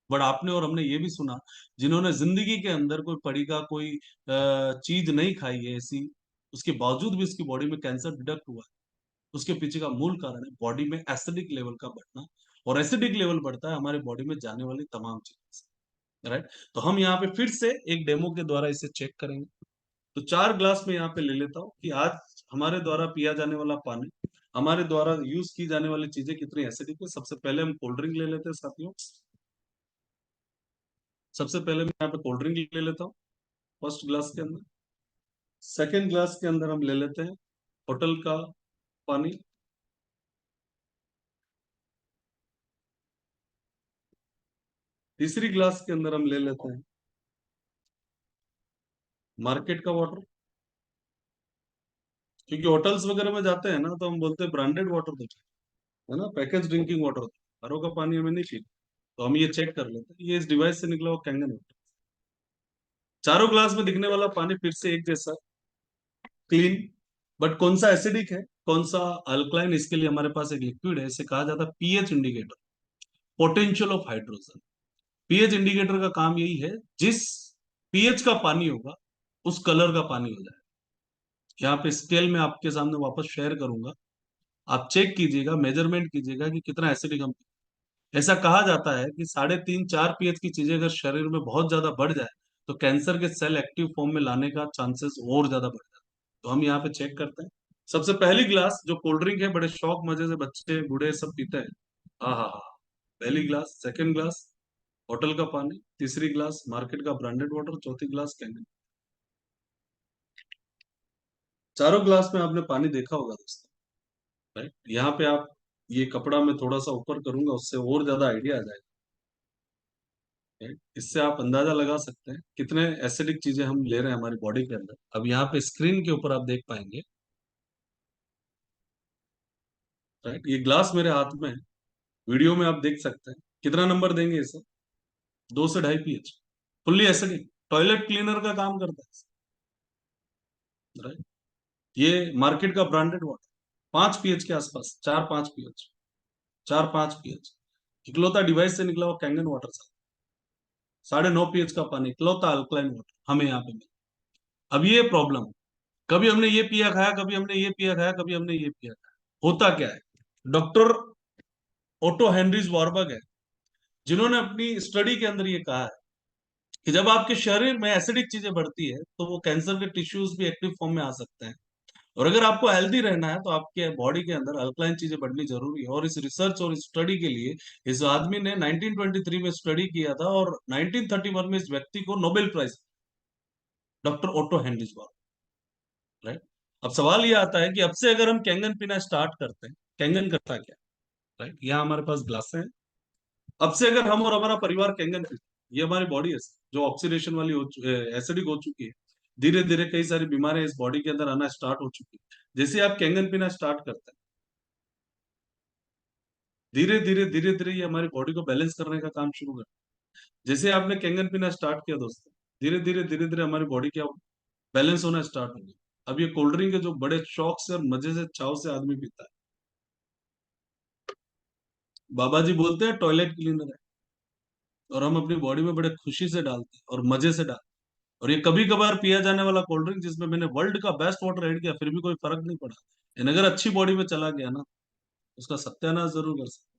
बट आपने और हमने ये भी सुना जिन्होंने जिंदगी के अंदर कोई पड़ी का कोई चीज नहीं खाई है ऐसी, उसके बावजूद भी उसकी बॉडी में कैंसर डिटेक्ट हुआ है। उसके पीछे का मूल कारण है बॉडी में एसिडिक लेवल का बढ़ना, और एसिडिक लेवल बढ़ता है हमारे बॉडी में जाने वाली तमाम चीजें से। राइट, तो हम यहाँ पे फिर से एक डेमो के द्वारा इसे चेक करेंगे। तो 4 ग्लास में यहाँ पे ले लेता हूँ कि आज हमारे द्वारा पिया जाने वाला पानी, हमारे द्वारा यूज की जाने वाली चीजें कितनी एसिडिक है। सबसे पहले हम कोल्ड ड्रिंक ले लेते हैं साथियों। सबसे पहले मैं यहाँ पे कोल्ड ड्रिंक ले लेता हूँ फर्स्ट ग्लास के अंदर। सेकेंड ग्लास के अंदर हम ले लेते हैं होटल का पानी। तीसरी ग्लास के अंदर हम ले लेते हैं मार्केट का वाटर, क्योंकि होटल्स वगैरह में जाते हैं ना तो हम बोलते हैं ब्रांडेड वाटर दो, है ना, पैकेज ड्रिंकिंग वाटर, घरों का पानी हमें नहीं चाहिए। तो हम ये चेक कर लेते हैं, ये इस डिवाइस से निकला हुआ कैंगन वाटर। चारों ग्लास में दिखने वाला पानी फिर से एक जैसा क्लीन, बट कौन सा एसिडिक है, कौन सा अल्कलाइन, इसके लिए हमारे पास एक लिक्विड है, इसे कहा जाता है pH indicator, potential of hydrogen. PH indicator का काम यही है, जिस पीएच का पानी होगा उस कलर का पानी हो जाए। यहाँ पे स्केल में आपके सामने वापस शेयर करूंगा, आप चेक कीजिएगा, मेजरमेंट कीजिएगा कि कितना एसिडिक हम। ऐसा कहा जाता है कि 3.5-4 पीएच की चीजें अगर शरीर में बहुत ज्यादा बढ़ जाए तो कैंसर के सेल एक्टिव फॉर्म में लाने का चांसेस और ज्यादा बढ़ जाता है। तो हम यहाँ पे चेक करते हैं। सबसे पहली ग्लास जो कोल्ड ड्रिंक है, बड़े शौक मजे से बच्चे बूढ़े सब पीते हैं। हाँ हाँ हाँ, पहली ग्लास, सेकंड ग्लास होटल का पानी, तीसरी ग्लास मार्केट का ब्रांडेड वाटर, चौथी ग्लास कैंडल। चारों ग्लास में आपने पानी देखा होगा दोस्तों। राइट, यहाँ पे आप ये कपड़ा मैं थोड़ा सा ऊपर करूंगा, उससे और ज्यादा आइडिया आ जाएगा। राइट, इससे आप अंदाजा लगा सकते हैं कितने एसिडिक चीजें हम ले रहे हैं हमारी बॉडी के अंदर। अब यहाँ पे स्क्रीन के ऊपर आप देख पाएंगे, राइट, ये ग्लास मेरे हाथ में है, वीडियो में आप देख सकते हैं। कितना नंबर देंगे इसे? 2 से 2.5 pH, fully acidic, toilet cleaner का काम करता है। राइट, ये मार्केट का ब्रांडेड वाटर 5 पीएच के आसपास, 4-5 पीएच, 4-5 पीएच। इकलौता डिवाइस से निकला हुआ कैंगन वाटर, 9.5 पीएच का पानी, इकलौता अल्कलाइन वाटर हमें यहाँ पे मिला। अब ये प्रॉब्लम, कभी हमने ये पिया खाया, कभी हमने ये पिया खाया, कभी हमने ये पिया खाया, होता क्या है? डॉक्टर ओटो हेनरीज वॉरबर्ग है जिन्होंने अपनी स्टडी के अंदर ये कहा है कि जब आपके शरीर में एसिडिक चीजें बढ़ती है तो वो कैंसर के टिश्यूज भी एक्टिव फॉर्म में आ सकते हैं। और अगर आपको हेल्दी रहना है तो आपके बॉडी के अंदर अल्कलाइन चीजें बढ़नी जरूरी है। और इस रिसर्च और इस स्टडी के लिए इस आदमी ने 1923 में स्टडी किया था और 1931 में इस व्यक्ति को Nobel prize, doctor Otto Heinrich Warburg, right. अब सवाल ये आता है कि अब से अगर हम कैंगन पीना स्टार्ट करते हैं, कैंगन करता क्या, राइट। यहाँ हमारे पास ग्लास है। अब से अगर हम और हमारा परिवार कैंगन पीते, ये हमारी बॉडी है जो ऑक्सीडेशन वाली एसिडिक हो चुकी है, धीरे धीरे कई सारी बीमारियां इस बॉडी के अंदर आना स्टार्ट हो चुकी है। जैसे आप कैंगन पीना स्टार्ट करते हैं, धीरे धीरे धीरे धीरे ये हमारी बॉडी को बैलेंस करने का काम शुरू कर। जैसे आपने कैंगन पीना स्टार्ट किया दोस्तों, धीरे धीरे धीरे धीरे हमारी बॉडी क्या बैलेंस होना स्टार्ट हो गई। अब ये कोल्ड ड्रिंक है जो बड़े शौक से और मजे से चाव से आदमी पीता है। बाबा जी बोलते हैं टॉयलेट क्लीनर है, और हम अपनी बॉडी में बड़े खुशी से डालते हैं और मजे से डालते हैं। और ये कभी कभार पिया जाने वाला कोल्ड ड्रिंक जिसमें मैंने वर्ल्ड का बेस्ट वाटर ऐड किया फिर भी कोई फर्क नहीं पड़ा, लेकिन अगर अच्छी बॉडी में चला गया ना, उसका सत्यानाश जरूर कर सकते।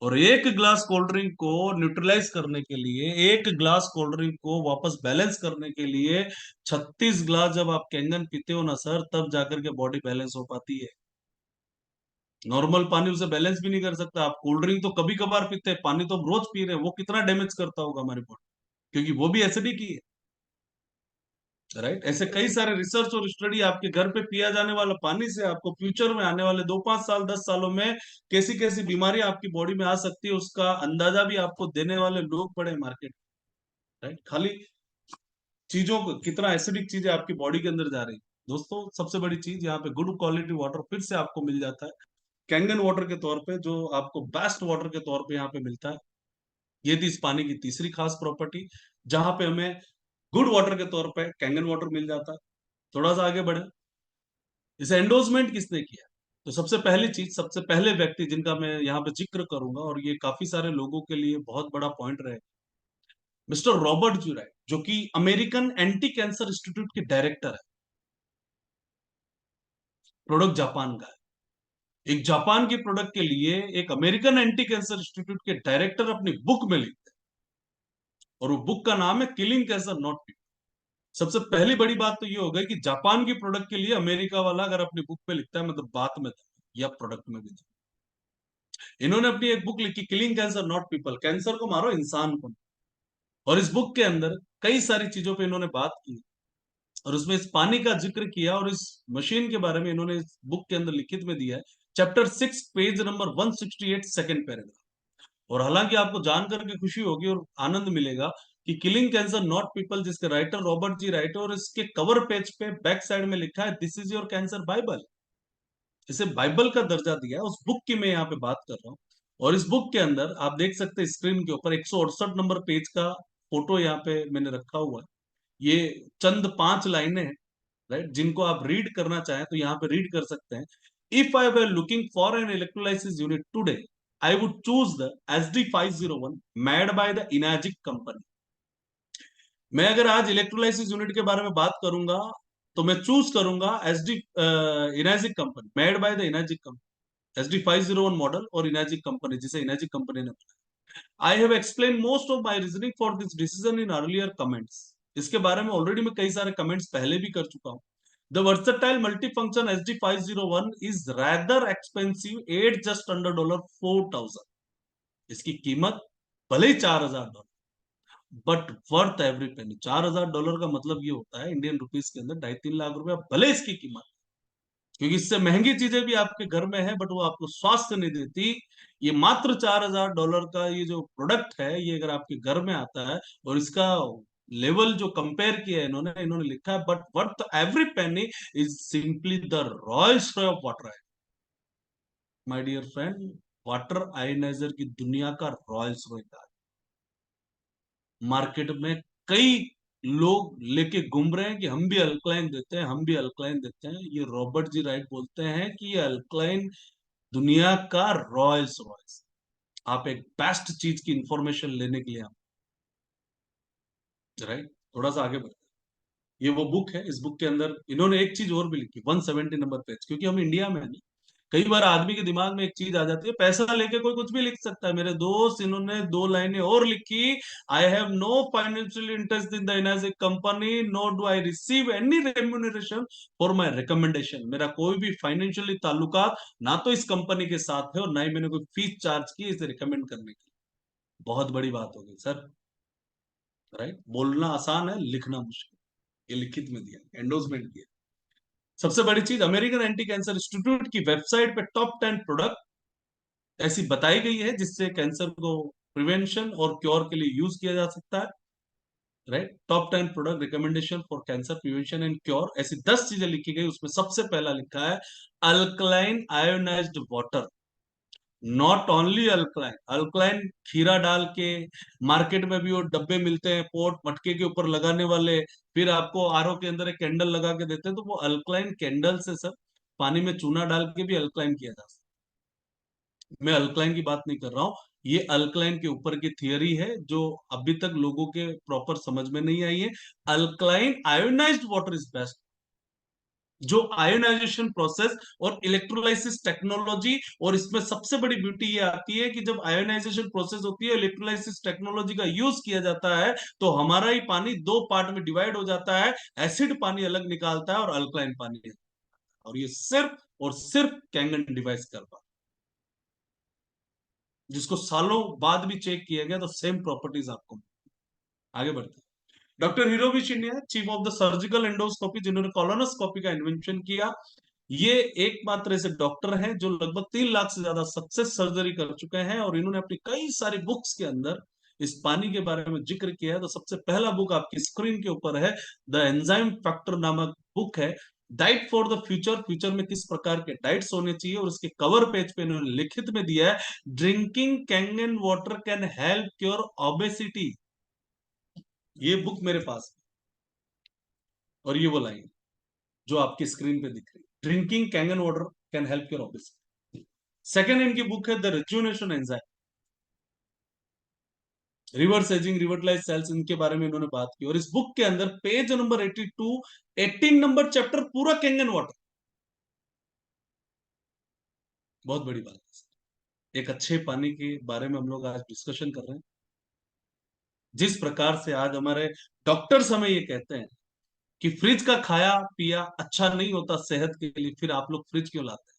और एक ग्लास कोल्ड ड्रिंक को न्यूट्रलाइज करने के लिए, एक ग्लास कोल्ड ड्रिंक को वापस बैलेंस करने के लिए 36 ग्लास जब आप कैंगन पीते हो ना सर, तब जाकर के बॉडी बैलेंस हो पाती है। नॉर्मल पानी उसे बैलेंस भी नहीं कर सकता। आप कोल्ड ड्रिंक तो कभी कभार पीते हैं, पानी तो हम रोज पी रहे हैं, वो कितना डैमेज करता होगा हमारी बॉडी, क्योंकि वो भी एसिडिक ही है, राइट। ऐसे कई सारे रिसर्च और स्टडी आपके घर पे पिया जाने वाला पानी से आपको फ्यूचर में आने वाले 2-5 साल 10 सालों में कैसी कैसी बीमारी आपकी बॉडी में आ सकती है उसका अंदाजा भी आपको देने वाले लोग पड़े मार्केट, राइट। खाली चीजों को कितना एसिडिक चीजें आपकी बॉडी के अंदर जा रही है। दोस्तों सबसे बड़ी चीज यहाँ पे गुड क्वालिटी वाटर फिर से आपको मिल जाता है कैंगन वाटर के तौर पे, जो आपको बेस्ट वाटर के तौर पे यहाँ पे मिलता है। ये थी इस पानी की तीसरी खास प्रॉपर्टी, जहां पे हमें गुड वाटर के तौर पे कैंगन वाटर मिल जाता है। थोड़ा सा आगे बढ़े, इसे एंडोर्समेंट किसने किया? तो सबसे पहली चीज, सबसे पहले व्यक्ति जिनका मैं यहाँ पे जिक्र करूंगा, और ये काफी सारे लोगों के लिए बहुत बड़ा पॉइंट रहे, मिस्टर रॉबर्ट जी राइट, जो कि अमेरिकन एंटी कैंसर इंस्टीट्यूट के डायरेक्टर है। प्रोडक्ट जापान का है। एक जापान की प्रोडक्ट के लिए एक अमेरिकन एंटी कैंसर इंस्टीट्यूट के डायरेक्टर अपनी बुक में लिखते हैं, और वो बुक का नाम है किलिंग कैंसर नॉट पीपल। सबसे पहली बड़ी बात तो ये हो गई कि जापान की प्रोडक्ट के लिए अमेरिका वाला अगर अपनी बुक पे लिखता है, मतलब बात में था या प्रोडक्ट में भी था। इन्होंने अपनी एक बुक लिखी killing cancer not people, cancer को मारो इंसान को। और इस बुक के अंदर कई सारी चीजों पे इन्होंने बात की, और उसमें इस पानी का जिक्र किया, और इस मशीन के बारे में इन्होंने इस बुक के अंदर लिखित में दिया है, chapter 6 page number 168 second paragraph. और हालांकि आपको जानकर के खुशी होगी और आनंद मिलेगा कि किलिंग कैंसर नॉट पीपल, जिसके राइटर रॉबर्ट जी राइट, और इसके कवर पेज पे बैक साइड में लिखा है this is your cancer Bible. इसे बाइबल का दर्जा दिया है। उस बुक की मैं यहाँ पे बात कर रहा हूँ। और इस बुक के अंदर आप देख सकते हैं स्क्रीन के ऊपर 168 नंबर पेज का फोटो यहाँ पे मैंने रखा हुआ है। ये चंद 5 लाइनें हैं, राइट, जिनको आप रीड करना चाहें तो यहाँ पे रीड कर सकते हैं। If I were looking for an electrolysis unit today, I would choose the SD501 made by the Enagic company. मैं अगर आज इलेक्ट्रोलाइसिस यूनिट के बारे में बात करूंगा तो मैं चूज करूंगा SD इनाजिक company, made by the Enagic company, SD501 model और इनाजिक कंपनी, जिसे इनाजिक कंपनी ने बनाया। I have explain most of my reasoning for this decision in earlier comments. इसके बारे में ऑलरेडी मैं कई सारे कमेंट्स पहले भी कर चुका हूं। The versatile multifunction SD501 is rather expensive eight just under $4,000। इसकी कीमत भले ही $4,000, बट वर्थ एवरी पेनी। $4,000 का मतलब ये होता है इंडियन रुपीस के अंदर 2.5-3 लाख रुपया भले इसकी कीमत, क्योंकि इससे महंगी चीजें भी आपके घर में है बट वो आपको स्वास्थ्य नहीं देती। ये मात्र $4,000 का ये जो प्रोडक्ट है, ये अगर आपके घर में आता है, और इसका लेवल जो कंपेयर किया है इन्होंने इन्होंने लिखा है but worth every penny is simply the Rolls Royce of water. My dear friend, water ioniser की दुनिया का रॉयल्स रॉय का मार्केट में कई लोग लेके घूम रहे हैं कि हम भी अल्कलाइन देते हैं, हम भी अल्कलाइन देते हैं। ये रॉबर्ट जी राइट बोलते हैं कि ये अल्कलाइन दुनिया का रॉयल्स रॉयल्स। आप एक बेस्ट चीज की इंफॉर्मेशन लेने के लिए आप, राइट, थोड़ा सा आगे बढ़ते हैं। ये वो बुक है, इस बुक के अंदर इन्होंने एक चीज और भी लिखी 170 नंबर पेज, क्योंकि हम इंडिया में नहीं, कई बार आदमी के दिमाग में एक चीज आ जाती है, पैसा लेके कोई कुछ भी लिख सकता है। मेरे दोस्त इन्होंने 2 लाइनें और लिखी, I have no financial interest in the Enagic company, nor do I receive any remuneration for my recommendation. मेरा कोई भी फाइनेंशियली ताल्लुकात ना तो इस कंपनी के साथ है और ना ही मैंने कोई फीस चार्ज की इसे रिकमेंड करने की। बहुत बड़ी बात हो गई सर, राइट? बोलना आसान है, लिखना मुश्किल। ये लिखित में दिया, एंडोर्समेंट किया। सबसे बड़ी चीज, अमेरिकन एंटी कैंसर इंस्टीट्यूट की वेबसाइट पे टॉप 10 प्रोडक्ट ऐसी बताई गई है जिससे कैंसर को प्रिवेंशन और क्योर के लिए यूज किया जा सकता है, right? Top 10 product recommendation for cancer prevention and cure, ऐसी 10 चीजें लिखी गई। उसमें सबसे पहला लिखा है alkaline ionised water. Not only alkaline, alkaline खीरा डाल के मार्केट में भी वो डब्बे मिलते हैं पोट मटके के ऊपर लगाने वाले, फिर आपको आरओ के अंदर एक कैंडल लगा के देते हैं, तो वो अल्कलाइन कैंडल से सब पानी में चूना डाल के भी अल्कलाइन किया जा सकता है। मैं अल्कलाइन की बात नहीं कर रहा हूं, ये अल्कलाइन के ऊपर की थियरी है जो अभी तक लोगों के प्रॉपर समझ में नहीं आई है। Alkaline ionised water is best. जो आयोनाइजेशन प्रोसेस और इलेक्ट्रोलाइसिस टेक्नोलॉजी, और इसमें सबसे बड़ी ब्यूटी ये आती है कि जब आयोनाइजेशन प्रोसेस होती है, इलेक्ट्रोलाइसिस टेक्नोलॉजी का यूज किया जाता है, तो हमारा ही पानी 2 पार्ट में डिवाइड हो जाता है। एसिड पानी अलग निकालता है और अल्कलाइन पानी, और ये सिर्फ और सिर्फ कैंगन डिवाइस कर पाता, जिसको सालों बाद भी चेक किया गया तो सेम प्रॉपर्टीज आपको। आगे बढ़ते हैं। Doctor Hiromi Shinde, chief of the surgical endoscopy, जिन्होंने कॉलोनोस्कोपी का इन्वेंशन किया। ये एकमात्र ऐसे डॉक्टर हैं जो लगभग 3 लाख से ज्यादा सक्सेस सर्जरी कर चुके हैं, और इन्होंने अपनी कई सारी बुक्स के अंदर इस पानी के बारे में जिक्र किया है। तो सबसे पहला बुक आपकी स्क्रीन के ऊपर है, द एंजाइम फैक्टर नामक बुक है। Diet for the future, future में किस प्रकार के डाइट्स होने चाहिए, और उसके कवर पेज पे इन्होंने लिखित में दिया है, drinking Kangen water can help cure obesity. ये बुक मेरे पास है, और ये वो लाइन जो आपकी स्क्रीन पे दिख रही है, drinking Kangen water can help your obesity. Second इनकी बुक है the rejuvenation enzyme, reverse aging revitalize cells, इनके बारे में इन्होंने बात की। और इस बुक के अंदर पेज नंबर 82, 18 नंबर चैप्टर पूरा कैंगन वाटर। बहुत बड़ी बात है, एक अच्छे पानी के बारे में हम लोग आज डिस्कशन कर रहे हैं। जिस प्रकार से आज हमारे डॉक्टर्स हमें ये कहते हैं कि फ्रिज का खाया पिया अच्छा नहीं होता सेहत के लिए, फिर आप लोग फ्रिज क्यों लाते हैं?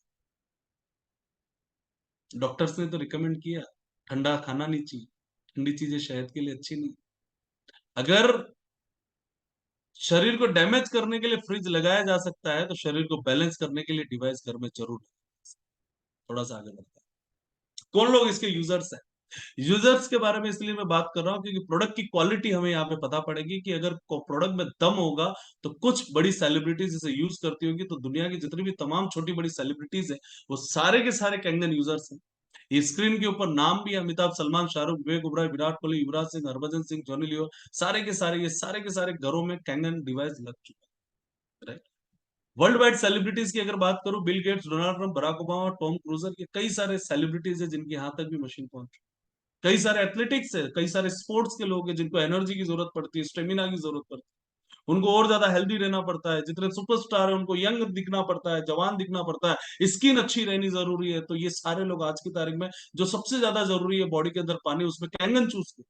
डॉक्टर्स ने तो रिकमेंड किया ठंडा खाना नहीं चाहिए, ठंडी चीजें सेहत के लिए अच्छी नहीं। अगर शरीर को डैमेज करने के लिए फ्रिज लगाया जा सकता है, तो शरीर को बैलेंस करने के लिए डिवाइस घर में जरूर है। थोड़ा सा आगे बढ़ता है, कौन लोग इसके यूजर्स हैं? यूजर्स के बारे में इसलिए मैं बात कर रहा हूं क्योंकि प्रोडक्ट की क्वालिटी हमें यहाँ पे पता पड़ेगी कि अगर प्रोडक्ट में दम होगा तो कुछ बड़ी सेलिब्रिटीज इसे यूज करती होगी, तो दुनिया की जितनी भी तमाम छोटी बड़ी सेलिब्रिटीज है वो सारे के सारे कैंगन यूजर्स हैं। ये स्क्रीन के ऊपर नाम भी है, अमिताभ, सलमान, शाहरुख, विवेक ओबराय, विराट कोहली, युवराज सिंह, हरभजन सिंह, जॉनी लियो, सारे के सारे, ये सारे के सारे घरों में कैंगन डिवाइस लग चुका है, राइट? वर्ल्ड वाइड सेलिब्रिटीज की अगर बात करूं, Bill Gates, Donald Trump, Barack Obama, Tom Cruise, ये कई सारे सेलिब्रिटीज है जिनके यहां तक भी मशीन पहुंच चुकी है। कई सारे एथलेटिक्स है, कई सारे स्पोर्ट्स के लोग हैं जिनको एनर्जी की जरूरत पड़ती है, स्टेमिना की जरूरत पड़ती है, उनको और ज्यादा हेल्दी रहना पड़ता है। जितने सुपरस्टार है उनको यंग दिखना पड़ता है, जवान दिखना पड़ता है, स्किन अच्छी रहनी जरूरी है। तो ये सारे लोग आज की तारीख में जो सबसे ज्यादा जरूरी है बॉडी के अंदर पानी, उसमें कैंगन चूज कर,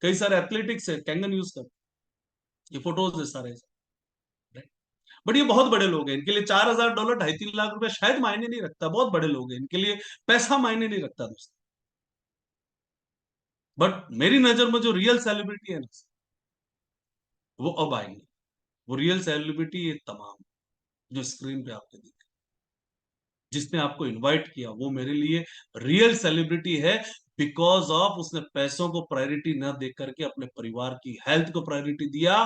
कई सारे एथलेटिक्स है कैंगन यूज कर। ये फोटोज है सारे, बट ये बहुत बड़े लोग हैं, इनके लिए $4,000 2.5-3 लाख शायद मायने नहीं रखता। बहुत बड़े लोग हैं, इनके लिए पैसा मायने नहीं रखता दोस्तों। बट मेरी नजर में जो रियल सेलिब्रिटी है ना, वो अब आएंगे। वो रियल सेलिब्रिटी ये तमाम जो स्क्रीन पे आपने देखा, जिसने आपको इनवाइट किया, वो मेरे लिए रियल सेलिब्रिटी है। बिकॉज ऑफ उसने पैसों को प्रायोरिटी न देख करके अपने परिवार की हेल्थ को प्रायोरिटी दिया।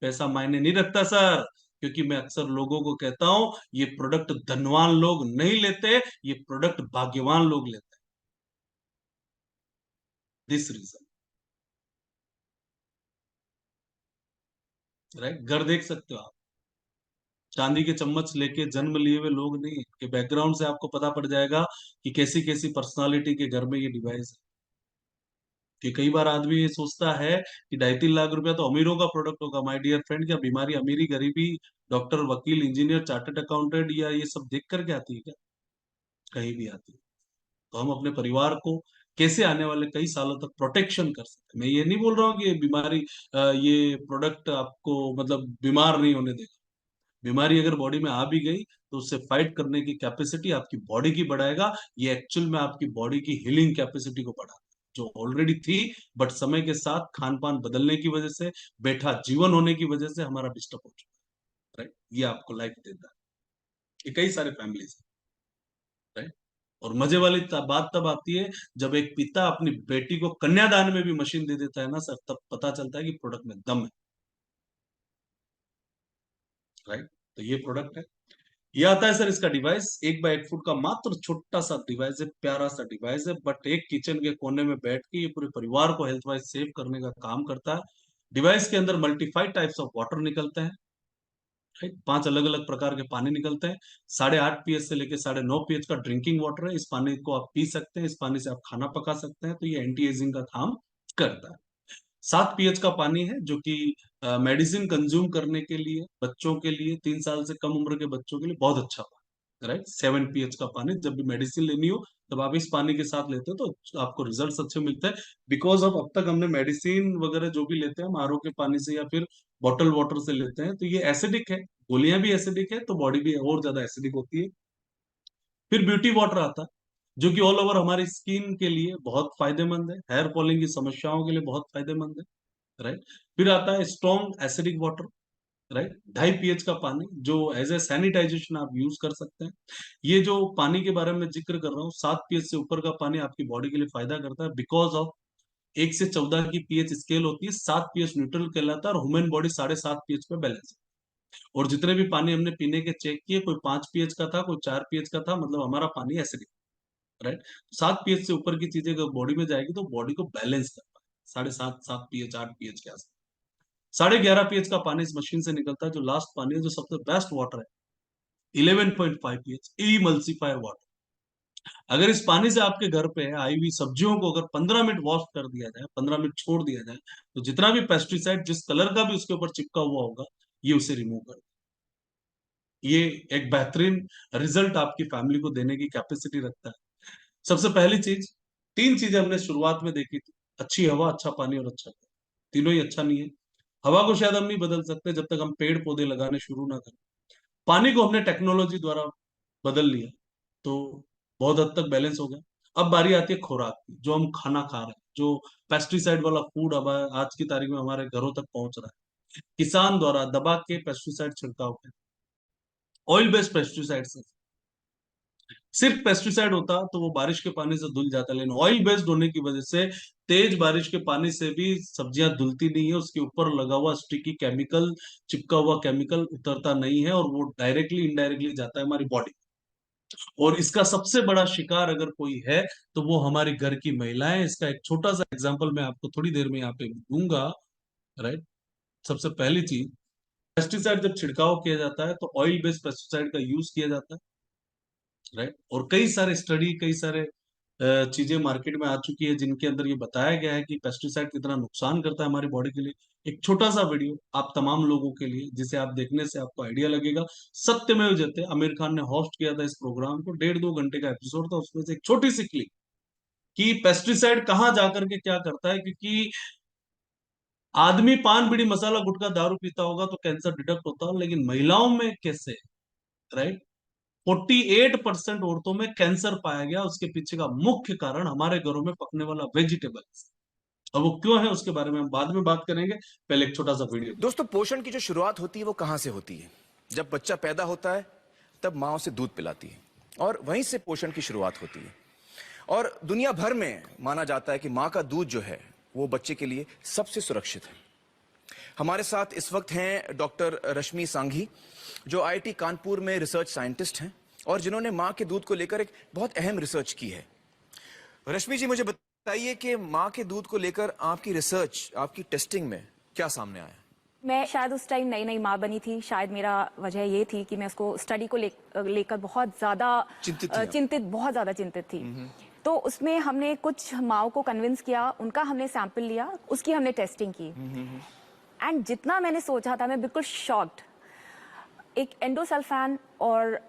पैसा मायने नहीं रखता सर, क्योंकि मैं अक्सर लोगों को कहता हूं ये प्रोडक्ट धनवान लोग नहीं लेते, ये प्रोडक्ट भाग्यवान लोग लेते हैं। This reason, right? घर देख सकते हो आप, चांदी के चम्मच लेके जन्म लिए हुए लोग नहीं के बैकग्राउंड से आपको पता पड़ जाएगा कि कैसी कैसी पर्सनालिटी के घर में ये डिवाइस है। कि कई बार आदमी ये सोचता है कि 2.5-3 लाख रुपया तो अमीरों का प्रोडक्ट होगा। माय डियर फ्रेंड, क्या बीमारी अमीरी गरीबी डॉक्टर वकील इंजीनियर चार्टर्ड अकाउंटेंट या ये सब देख करके आती है क्या? कहीं भी आती है। तो हम अपने परिवार को कैसे आने वाले कई सालों तक प्रोटेक्शन कर सकते हैं। मैं ये नहीं बोल रहा हूँ कि ये बीमारी ये प्रोडक्ट आपको मतलब बीमार नहीं होने देगा। बीमारी अगर बॉडी में आ भी गई तो उससे फाइट करने की कैपेसिटी आपकी बॉडी की बढ़ाएगा। ये एक्चुअल में आपकी बॉडी की हीलिंग कैपेसिटी को बढ़ाता है, जो ऑलरेडी थी, बट समय के साथ खान पान बदलने की वजह से, बैठा जीवन होने की वजह से हमारा डिस्टर्ब हो चुका है। राइट, ये आपको लाइफ देता है। ये कई सारे फैमिलीज है। राइट। और मजे वाली बात तब आती है जब एक पिता अपनी बेटी को कन्यादान में भी मशीन दे देता है ना सर, तब पता चलता है कि प्रोडक्ट में दम है। राइट। तो ये प्रोडक्ट है। ये आता है सर इसका डिवाइस, 1 बाय 1 फुट का मात्र छोटा सा डिवाइस है, प्यारा सा डिवाइस है, बट एक किचन के कोने में बैठ के ये पूरे परिवार को हेल्थ वाइज सेव करने का काम करता है। डिवाइस के अंदर मल्टीफाइड टाइप्स ऑफ वाटर निकलते हैं। राइट, 5 अलग अलग प्रकार के पानी निकलते हैं। 8.5 पीएच से लेके 9.5 पीएच का ड्रिंकिंग वाटर है। इस पानी को आप पी सकते हैं, इस पानी से आप खाना पका सकते हैं। तो ये एंटी एजिंग का काम करता है। 7 पीएच का पानी है जो कि मेडिसिन कंज्यूम करने के लिए, बच्चों के लिए, 3 साल से कम उम्र के बच्चों के लिए बहुत अच्छा पानी। राइट, 7 पीएच का पानी, जब भी मेडिसिन लेनी हो तब आप इस पानी के साथ लेते हो तो आपको रिजल्ट्स अच्छे मिलते हैं। बिकॉज ऑफ अब तक हमने मेडिसिन वगैरह जो भी लेते हैं हम आरओ के पानी से या फिर बॉटल वाटर से लेते हैं, तो ये एसिडिक है, गोलियां भी एसिडिक है, तो बॉडी भी और ज्यादा एसिडिक होती है। फिर ब्यूटी वाटर आता है जो कि ऑल ओवर हमारी स्किन के लिए बहुत फायदेमंद है, हेयर फॉलिंग की समस्याओं के लिए बहुत फायदेमंद है। राइट। फिर आता है strong acidic water. Right, 2.5 pH का पानी जो एज ए सैनिटाइजेशन आप यूज कर सकते हैं। ये जो पानी के बारे में जिक्र कर रहा हूँ, 7 पीएच से ऊपर का पानी आपकी बॉडी के लिए फायदा करता है, बिकॉज ऑफ 1 से 14 की पीएच स्केल होती है, 7 पीएच न्यूट्रल कहलाता है और ह्यूमन बॉडी 7.5 पीएच पे बैलेंस है। और जितने भी पानी हमने पीने के चेक किए, कोई 5 पीएच का था, कोई 4 पीएच का था, मतलब हमारा पानी एसिडिक। राइट, 7 पीएच से ऊपर की चीजें अगर बॉडी में जाएगी तो बॉडी को बैलेंस कर पाए। 7.5, 7 पीएच, 8 पीएच के आसपास। 11.5 पीएच का पानी इस मशीन से निकलता है, जो लास्ट पानी है, जो सबसे बेस्ट वाटर है, 11.5 पीएच इमल्सिफायर वाटर। अगर इस पानी से आपके घर पे आई हुई सब्जियों को अगर 15 मिनट वॉश कर दिया जाए, 15 मिनट छोड़ दिया जाए, तो जितना भी पेस्टिसाइड जिस कलर का भी उसके ऊपर चिपका हुआ होगा, ये उसे रिमूव कर देगा। ये एक बेहतरीन रिजल्ट आपकी फैमिली को देने की कैपेसिटी रखता है। सबसे पहली चीज, 3 चीजें हमने शुरुआत में देखी थी, अच्छी हवा, अच्छा पानी और अच्छा पानी। तीनों ही अच्छा नहीं है। हवा को शायद हम नहीं बदल सकते जब तक हम पेड़ पौधे लगाने शुरू ना करें। पानी को हमने टेक्नोलॉजी द्वारा बदल लिया, तो बहुत हद तक बैलेंस हो गया। अब बारी आती है खुराक की, जो हम खाना खा रहे हैं, जो पेस्टिसाइड वाला फूड अब आज की तारीख में हमारे घरों तक पहुंच रहा है, किसान द्वारा दबा के पेस्टिसाइड छिड़काव के, ऑयल बेस्ड पेस्टिसाइड से। सिर्फ पेस्टिसाइड होता तो वो बारिश के पानी से धुल जाता, लेकिन ऑयल बेस्ड होने की वजह से तेज बारिश के पानी से भी सब्जियां धुलती नहीं है, उसके ऊपर लगा हुआ स्टिकी केमिकल, चिपका हुआ केमिकल उतरता नहीं है और वो डायरेक्टली इनडायरेक्टली जाता है हमारी बॉडी। और इसका सबसे बड़ा शिकार अगर कोई है तो वो हमारी घर की महिलाएं। इसका एक छोटा सा एग्जांपल मैं आपको थोड़ी देर में यहाँ पे दूंगा। राइट, सबसे पहली चीज, पेस्टिसाइड जब छिड़काव किया जाता है तो ऑयल बेस्ड पेस्टिसाइड का यूज किया जाता है। राइट, और कई सारे स्टडी, कई सारे चीजें मार्केट में आ चुकी है जिनके अंदर ये बताया गया है कि पेस्टिसाइड कितना नुकसान करता है हमारी बॉडी के लिए। एक छोटा सा वीडियो आप तमाम लोगों के लिए, जिसे आप देखने से आपको आइडिया लगेगा। सत्यमेव जयते, आमिर खान ने होस्ट किया था इस प्रोग्राम को, 1.5-2 घंटे का एपिसोड था, उसमें से एक छोटी सी क्लिप कि पेस्टिसाइड कहाँ जाकर के क्या करता है। क्योंकि आदमी पान बीड़ी मसाला गुटखा दारू पीता होगा तो कैंसर डिटेक्ट होता है, लेकिन महिलाओं में कैसे? राइट, 48% औरतों में कैंसर पाया गया। उसके पीछे का मुख्य कारण हमारे घरों में पकने वाला वेजिटेबल्स। और वो क्यों है उसके बारे में हम बाद में बात करेंगे, पहले एक छोटा सा वीडियो। दोस्तों, पोषण की जो शुरुआत होती है वो कहां से होती है? जब बच्चा पैदा होता है तब मां उसे दूध पिलाती है और वहीं से पोषण की शुरुआत होती है। और दुनिया भर में माना जाता है कि मां का दूध जो है वो बच्चे के लिए सबसे सुरक्षित है। हमारे साथ इस वक्त हैं डॉक्टर रश्मि सांघी, जो आईआईटी कानपुर में रिसर्च साइंटिस्ट हैं और जिन्होंने मां के दूध को लेकर एक बहुत अहम रिसर्च की है। रश्मि जी, मुझे बताइए कि मां के दूध को लेकर आपकी रिसर्च, आपकी टेस्टिंग में क्या सामने आया? मैं शायद उस टाइम नई नई माँ बनी थी, शायद मेरा वजह ये थी कि मैं उसको स्टडी को लेकर बहुत ज्यादा बहुत ज्यादा चिंतित थी। तो उसमें हमने कुछ माँओं को कन्विंस किया, उनका हमने सैंपल लिया, उसकी हमने टेस्टिंग की। एंड जितना मैंने सोचा था, मैं बिल्कुल शॉक्ड। एक एंडोसल्फान और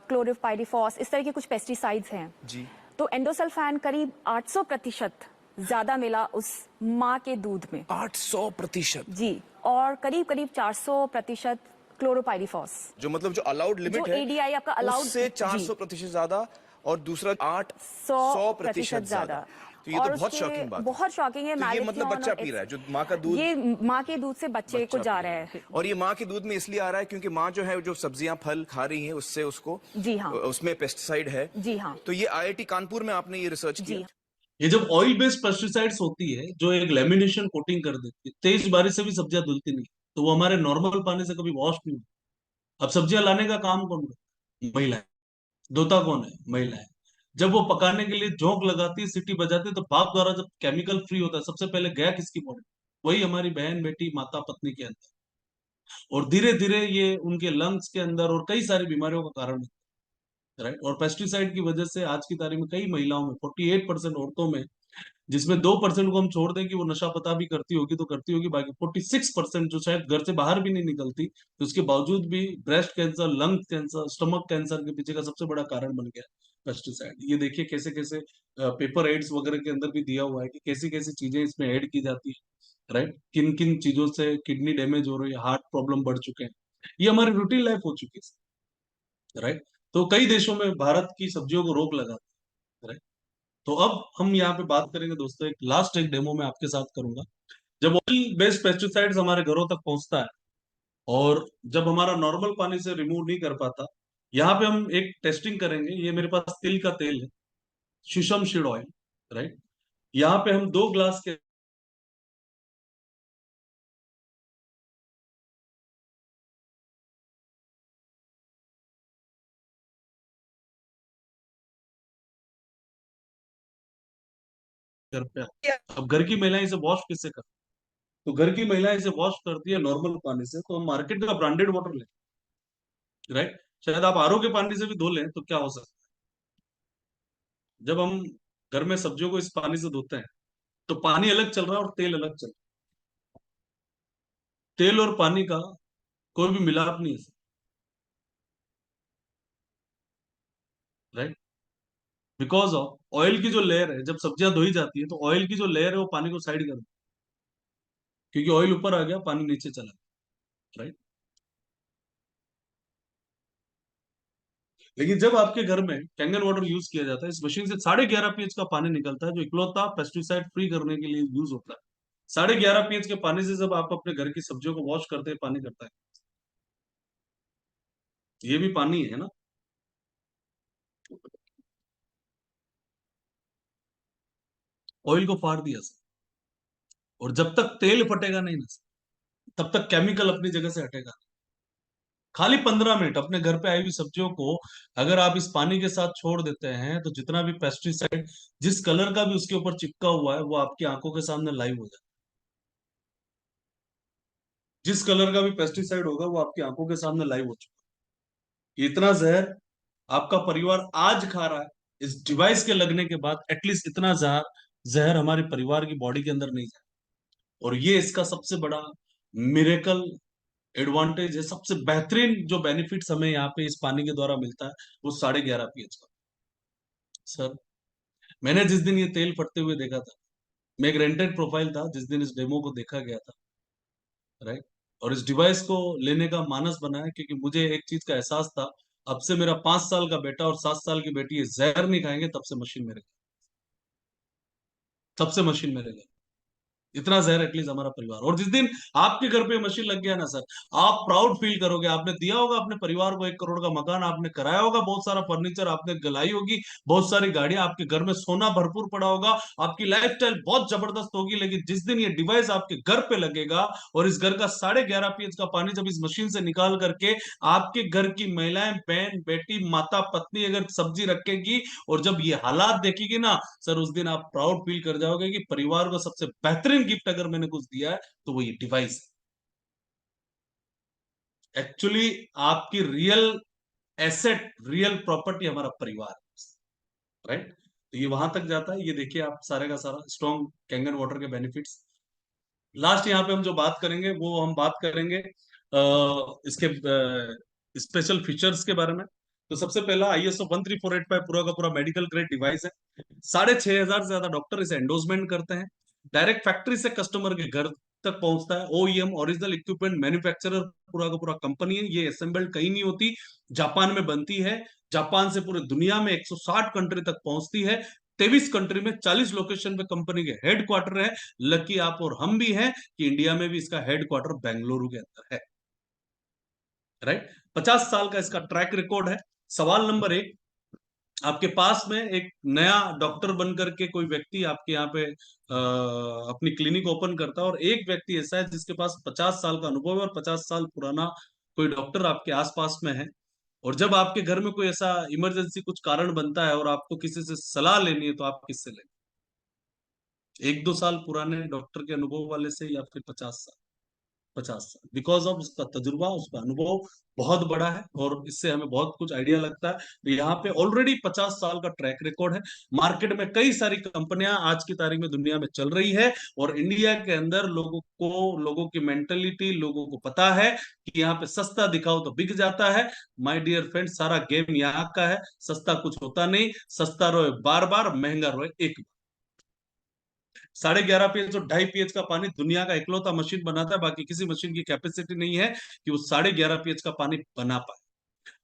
क्लोरिपाइरिफॉस, इस तरह के कुछ पेस्टिसाइड्स हैं जी। तो एंडोसल्फान करीब 800% ज्यादा मिला उस माँ के दूध में। 800%? जी, और करीब करीब 400% क्लोरोपाइरिफॉस, जो मतलब जो अलाउड लिमिट है, एडीआई आपका अलाउड, उससे 400% ज्यादा, और दूसरा 100% ज्यादा। तो ये तो बहुत शॉकिंग बात है। बहुत शॉकिंग है। तो ये मतलब बच्चा पी रहा है, जो माँ का दूध, ये माँ के दूध से बच्चे को जा रहा है। और ये माँ के दूध में इसलिए आ रहा है क्योंकि माँ जो है, जो सब्जियां फल खा रही है, उससे उसको, जी हाँ, उसमें पेस्टिसाइड है। जी हाँ। तो ये IIT कानपुर में आपने ये रिसर्च किया? ये जब ऑयल बेस्ड पेस्टिसाइड्स होती है जो एक लेमिनेशन कोटिंग कर देती है, तेज बारिश से भी सब्जियां धुलती नहीं, तो वो हमारे नॉर्मल पानी से कभी वॉश नहीं होती। अब सब्जियां लाने का काम कौन करता है? महिलाएं। धोता कौन है? महिलाएं। जब वो पकाने के लिए झोंक लगाती है, सीटी बजाती है, तो भाप द्वारा जब केमिकल फ्री होता है, सबसे पहले गया किसकी बॉडी? वही हमारी बहन, बेटी, माता, पत्नी के अंदर। और धीरे धीरे ये उनके लंग्स के अंदर और कई सारी बीमारियों का कारण है। राइट। और पेस्टिसाइड की वजह से आज की तारीख में कई महिलाओं में, 48% औरतों में, जिसमें 2% को हम छोड़ दें कि वो नशा पता भी करती होगी तो करती होगी, बाकी 46% जो शायद घर से बाहर भी नहीं निकलती, तो उसके बावजूद भी breast cancer, lung cancer, stomach cancer के पीछे का सबसे बड़ा कारण बन गया पेस्टिसाइड। ये देखिए कैसे कैसे पेपर एड्स वगैरह के अंदर भी दिया हुआ है कि कैसी कैसी चीजें इसमें ऐड की जाती है। राइट। किन किन चीजों से किडनी डैमेज हो रही है, हार्ट प्रॉब्लम बढ़ चुके हैं, ये हमारी रूटीन लाइफ हो चुकी है। राइट। तो कई देशों में भारत की सब्जियों को रोक लगा। राइट। तो अब हम यहाँ पे बात करेंगे दोस्तों, एक लास्ट एक डेमो मैं आपके साथ करूंगा। जब ऑयल बेस्ड पेस्टिसाइड्स हमारे घरों तक पहुंचता है और जब हमारा नॉर्मल पानी से रिमूव नहीं कर पाता, यहाँ पे हम एक टेस्टिंग करेंगे। ये मेरे पास तिल का तेल है, शीशम सीड ऑयल। राइट। यहाँ पे हम 2 ग्लास के घर पे, अब घर की महिलाएं इसे वॉश किससे कर, तो घर की महिलाएं इसे वॉश करती है नॉर्मल पानी से, तो हम मार्केट का ब्रांडेड वाटर लें। राइट। शायद आप RO के पानी से भी धो लें तो क्या हो सकता है, जब हम घर में सब्जियों को इस पानी से धोते हैं तो पानी अलग चल रहा है और तेल अलग चल रहा है। तेल और पानी का कोई भी मिलाप नहीं है। राइट। बिकॉज ऑफ ऑयल की जो लेयर है, जब सब्जियां धोई जाती है तो ऑयल की जो लेयर है वो पानी को साइड कर देती है, क्योंकि ऑयल ऊपर आ गया, पानी नीचे चला गया। राइट। लेकिन जब आपके घर में कैंगन वाटर यूज किया जाता है, इस मशीन से 11.5 pH का पानी निकलता है, जो इकलौता पेस्टिसाइड फ्री करने के लिए यूज होता है। 11.5 pH के पानी से जब आप अपने घर की सब्जियों को वॉश करते हैं, पानी करता है, ये भी पानी है ना। ऑयल को फाड़ दिया सर, और जब तक तेल फटेगा नहीं ना सर, तब तक केमिकल अपनी जगह से हटेगा। खाली 15 मिनट अपने घर पे आई हुई सब्जियों को अगर आप इस पानी के साथ छोड़ देते हैं, तो जितना भी पेस्टिसाइड, जिस कलर का भी उसके ऊपर चिपका हुआ है, वो आपकी आंखों के सामने लाइव हो जाए। जिस कलर का भी पेस्टिसाइड होगा वो आपकी आंखों के सामने लाइव हो चुका है। इतना जहर आपका परिवार आज खा रहा है, इस डिवाइस के लगने के बाद एटलीस्ट इतना जहर जहर हमारे परिवार की बॉडी के अंदर नहीं जाए। और ये इसका सबसे बड़ा मिरेकल एडवांटेज है, सबसे बेहतरीन जो बेनिफिट्स हमें यहाँ पे इस पानी के द्वारा मिलता है, वो 11.5 pH का। सर, मैंने जिस दिन ये तेल फटते हुए देखा था, मैं एक रेंटेड प्रोफाइल था जिस दिन इस डेमो को देखा गया था। राइट। और इस डिवाइस को लेने का मानस बना है क्योंकि मुझे एक चीज का एहसास था, अब से मेरा 5 साल का बेटा और 7 साल की बेटी ये जहर नहीं खाएंगे, तब से मशीन मेरे, तब से मशीन मेरे घर, इतना जहर एटलीस्ट हमारा परिवार। और जिस दिन आपके घर पे मशीन लग गया ना सर, आप प्राउड फील करोगे। आपने दिया होगा अपने परिवार को 1 करोड़ का मकान, आपने कराया होगा बहुत सारा फर्नीचर, आपने गलाई होगी बहुत सारी गाड़ियां, आपके घर में सोना भरपूर पड़ा होगा, आपकी लाइफस्टाइल बहुत जबरदस्त होगी। लेकिन जिस दिन ये डिवाइस आपके घर पे लगेगा और इस घर का 11.5 pH का पानी जब इस मशीन से निकाल करके आपके घर की महिलाएं, बहन, बेटी, माता, पत्नी अगर सब्जी रखेगी और जब ये हालात देखेगी ना सर, उस दिन आप प्राउड फील कर जाओगे कि परिवार को सबसे बेहतरीन गिफ्ट अगर मैंने कुछ दिया है तो वो ये डिवाइस है। एक्चुअली आपकी रियल एसेट, रियल प्रॉपर्टी हमारा परिवार है। राइट। तो ये वहां तक जाता है। ये देखिए आप सारे का सारा स्ट्रॉन्ग कैंगन वाटर के बेनिफिट्स। लास्ट यहाँ पे हम जो बात करेंगे वो हम बात करेंगे इसके स्पेशल फीचर्स के बारे में। तो सबसे पहला ISO 13485 पूरा का पूरा मेडिकल ग्रेड डिवाइस है। 6500 से ज्यादा डॉक्टर इसे एंडोर्समेंट करते हैं। डायरेक्ट फैक्ट्री से कस्टमर के घर तक पहुंचता है। OEM ओरिजिनल इक्विपमेंट मैन्युफैक्चरर पूरा का पूरा कंपनी है। ये असेंबल्ड कहीं नहीं होती, जापान में बनती है। जापान से पूरे दुनिया में 160 कंट्री तक पहुंचती है। 23 कंट्री में 40 लोकेशन पे कंपनी के हेड क्वार्टर है। लकी आप और हम भी हैं कि इंडिया में भी इसका हेड क्वार्टर बेंगलुरु के अंदर है। राइट, 50 साल का इसका ट्रैक रिकॉर्ड है। सवाल नंबर 1, आपके पास में एक नया डॉक्टर बनकर के कोई व्यक्ति आपके यहाँ पे अपनी क्लिनिक ओपन करता है, और एक व्यक्ति ऐसा है जिसके पास 50 साल का अनुभव है और 50 साल पुराना कोई डॉक्टर आपके आसपास में है। और जब आपके घर में कोई ऐसा इमरजेंसी कुछ कारण बनता है और आपको किसी से सलाह लेनी है, तो आप किससे लेंगे? 1-2 साल पुराने डॉक्टर के अनुभव वाले से, या फिर 50 साल? 50 साल, बिकॉज ऑफ उसका तजुर्बा, उसका अनुभव बहुत बड़ा है और इससे हमें बहुत कुछ आइडिया लगता है। तो यहाँ पे ऑलरेडी 50 साल का ट्रैक रिकॉर्ड है। मार्केट में कई सारी कंपनियां आज की तारीख में दुनिया में चल रही है, और इंडिया के अंदर लोगों की मेंटेलिटी, लोगों को पता है कि यहाँ पे सस्ता दिखाओ तो बिक जाता है। माय डियर फ्रेंड, सारा गेम यहाँ का है। सस्ता कुछ होता नहीं, सस्ता रोए बार बार, महंगा रोए एक बार। 11.5 pH और 2.5 pH का पानी दुनिया का इकलौता मशीन बनाता है। बाकी किसी मशीन की कैपेसिटी नहीं है कि वो 11.5 pH का पानी बना पाए।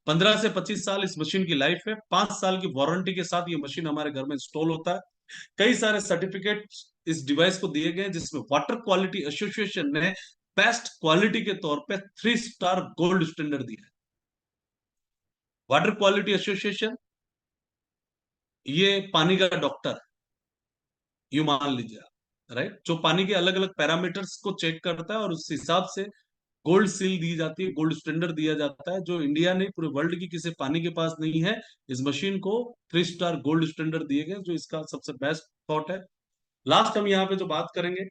15 से 25 साल इस मशीन की लाइफ है। 5 साल की वारंटी के साथ ये मशीन हमारे घर में इंस्टॉल होता है। कई सारे सर्टिफिकेट इस डिवाइस को दिए गए, जिसमें वाटर क्वालिटी एसोसिएशन ने बेस्ट क्वालिटी के तौर पे 3 स्टार गोल्ड स्टैंडर्ड दिया है। वाटर क्वालिटी एसोसिएशन ये पानी का डॉक्टर है, यू मान लीजिए आप, राइट, जो पानी के अलग अलग पैरामीटर्स को चेक करता है और उस हिसाब से गोल्ड सील दी जाती है, गोल्ड स्टैंडर्ड दिया जाता है, जो इंडिया ने पूरे वर्ल्ड की किसी पानी के पास नहीं है। इस मशीन को 3 स्टार गोल्ड स्टैंडर्ड दिए गए, जो इसका सबसे बेस्ट थॉट है। लास्ट हम यहाँ पे जो बात करेंगे,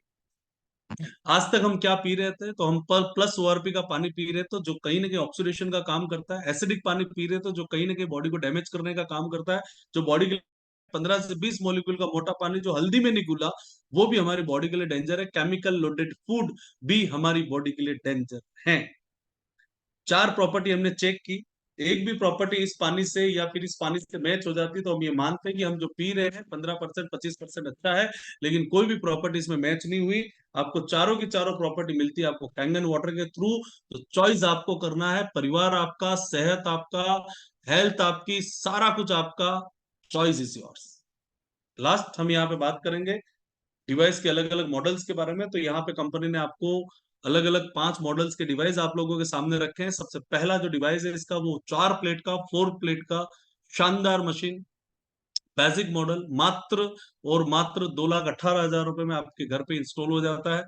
आज तक हम क्या पी रहे थे, तो हम प्लस ORP का पानी पी रहे थे, जो कहीं ना कहीं ऑक्सीडेशन का काम करता है। एसिडिक पानी पी रहे थे, जो कहीं ना कहीं बॉडी को डैमेज करने का काम करता है। जो बॉडी के 15 से 20 मॉलिक्यूल का मोटा पानी जो हल्दी में नहीं घुला, वो भी हमारी बॉडी के लिए डेंजर है। केमिकल लोडेड फूड भी हमारी बॉडी के लिए डेंजर है। 4 प्रॉपर्टी हमने चेक की, एक भी प्रॉपर्टी इस पानी से या फिर इस पानी से मैच हो जाती, तो हम ये मानते हैं कि हम जो पी रहे हैं 15% 25% अच्छा है। लेकिन कोई भी प्रॉपर्टी इसमें मैच नहीं हुई। आपको चारों की चारों प्रॉपर्टी मिलती है आपको कैंगन वाटर के थ्रू। तो चॉइस आपको करना है, परिवार आपका, सेहत आपका, हेल्थ आपकी, सारा कुछ आपका, चॉइस इज योर्स। लास्ट हम यहाँ पे बात करेंगे डिवाइस के अलग अलग मॉडल्स के बारे में। तो यहाँ पे कंपनी ने आपको अलग अलग 5 मॉडल्स के डिवाइस आप लोगों के सामने रखे हैं। सबसे पहला जो डिवाइस है इसका, वो 4 प्लेट का 4 प्लेट का शानदार मशीन, बेसिक मॉडल, मात्र और मात्र 2,18,000 रुपए में आपके घर पे इंस्टॉल हो जाता है।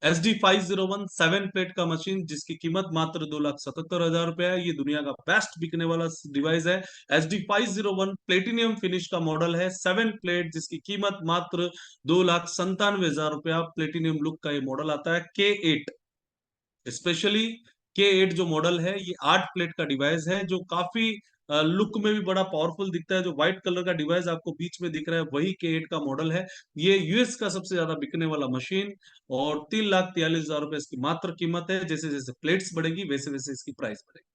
SD501 7 प्लेट का मशीन, जिसकी कीमत मात्र 2,77,000 रुपए है। ये दुनिया का बेस्ट बिकने वाला डिवाइस है। SD501 प्लेटिनियम फिनिश का मॉडल है, 7 प्लेट, जिसकी कीमत मात्र 2,97,000 रुपया। प्लेटिनियम लुक का ये मॉडल आता है। K8 स्पेशली, K8 जो मॉडल है ये 8 प्लेट का डिवाइस है, जो काफी लुक में भी बड़ा पावरफुल दिखता है। जो व्हाइट कलर का डिवाइस आपको बीच में दिख रहा है, वही K8 का मॉडल है। ये US का सबसे ज्यादा बिकने वाला मशीन, और 3,43,000 रुपए इसकी मात्र कीमत है। जैसे जैसे प्लेट्स बढ़ेगी वैसे वैसे इसकी प्राइस बढ़ेगी।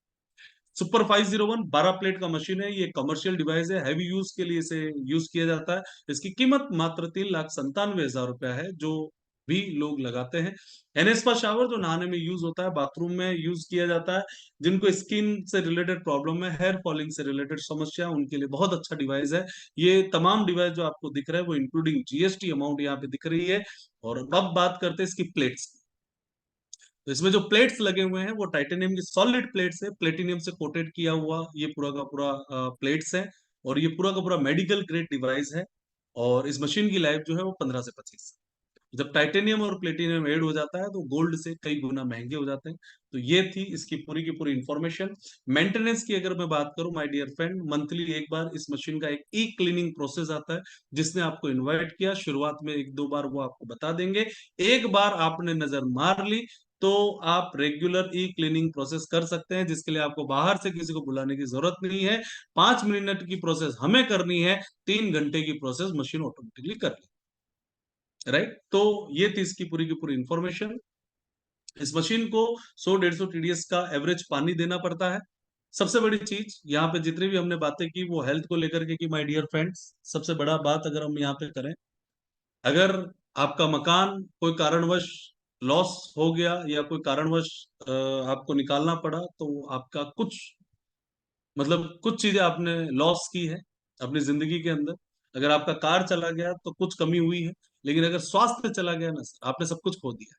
सुपर 501 12 प्लेट का मशीन है। ये कमर्शियल डिवाइस है, हैवी यूज के लिए इसे यूज किया जाता है। इसकी कीमत मात्र 3,97,000 रुपया है, जो भी लोग लगाते हैं। एनेस्पा शावर, जो नहाने में यूज होता है, बाथरूम में यूज किया जाता है। जिनको स्किन से रिलेटेड प्रॉब्लम है, हेयर फॉलिंग से रिलेटेड समस्या, उनके लिए बहुत अच्छा डिवाइस है। ये तमाम डिवाइस जो आपको दिख रहा है वो इंक्लूडिंग GST अमाउंट यहाँ पे दिख रही है। और अब बात करते हैं इसकी प्लेट्स की। तो इसमें जो प्लेट्स लगे हुए हैं वो टाइटेनियम की सॉलिड प्लेट्स है, प्लेटिनियम से कोटेड किया हुआ ये पूरा का पूरा प्लेट्स है। और ये पूरा का पूरा मेडिकल ग्रेड डिवाइस है। और इस मशीन की लाइफ जो है वो 15 से 25। जब टाइटेनियम और प्लेटिनियम ऐड हो जाता है तो गोल्ड से कई गुना महंगे हो जाते हैं। तो ये थी इसकी पूरी की पूरी इंफॉर्मेशन। मेंटेनेंस की अगर मैं बात करूं माय डियर फ्रेंड, मंथली एक बार इस मशीन का एक क्लीनिंग प्रोसेस आता है, जिसने आपको इनवाइट किया। शुरुआत में 1-2 बार वो आपको बता देंगे। एक बार आपने नजर मार ली तो आप रेगुलर क्लीनिंग प्रोसेस कर सकते हैं, जिसके लिए आपको बाहर से किसी को बुलाने की जरूरत नहीं है। 5 मिनट की प्रोसेस हमें करनी है, 3 घंटे की प्रोसेस मशीन ऑटोमेटिकली कर ले, राइट। तो ये थी इसकी पूरी की पूरी इंफॉर्मेशन। इस मशीन को 100-150 TDS का एवरेज पानी देना पड़ता है। सबसे बड़ी चीज यहाँ पे जितनी भी हमने बातें की वो हेल्थ को लेकर के की माय डियर फ्रेंड्स। सबसे बड़ा बात अगर हम यहाँ पे करें, अगर आपका मकान कोई कारणवश लॉस हो गया या कोई कारणवश आपको निकालना पड़ा, तो आपका कुछ मतलब कुछ चीजें आपने लॉस की है अपनी जिंदगी के अंदर। अगर आपका कार चला गया तो कुछ कमी हुई है, लेकिन अगर स्वास्थ्य चला गया ना सर, आपने सब कुछ खो दिया।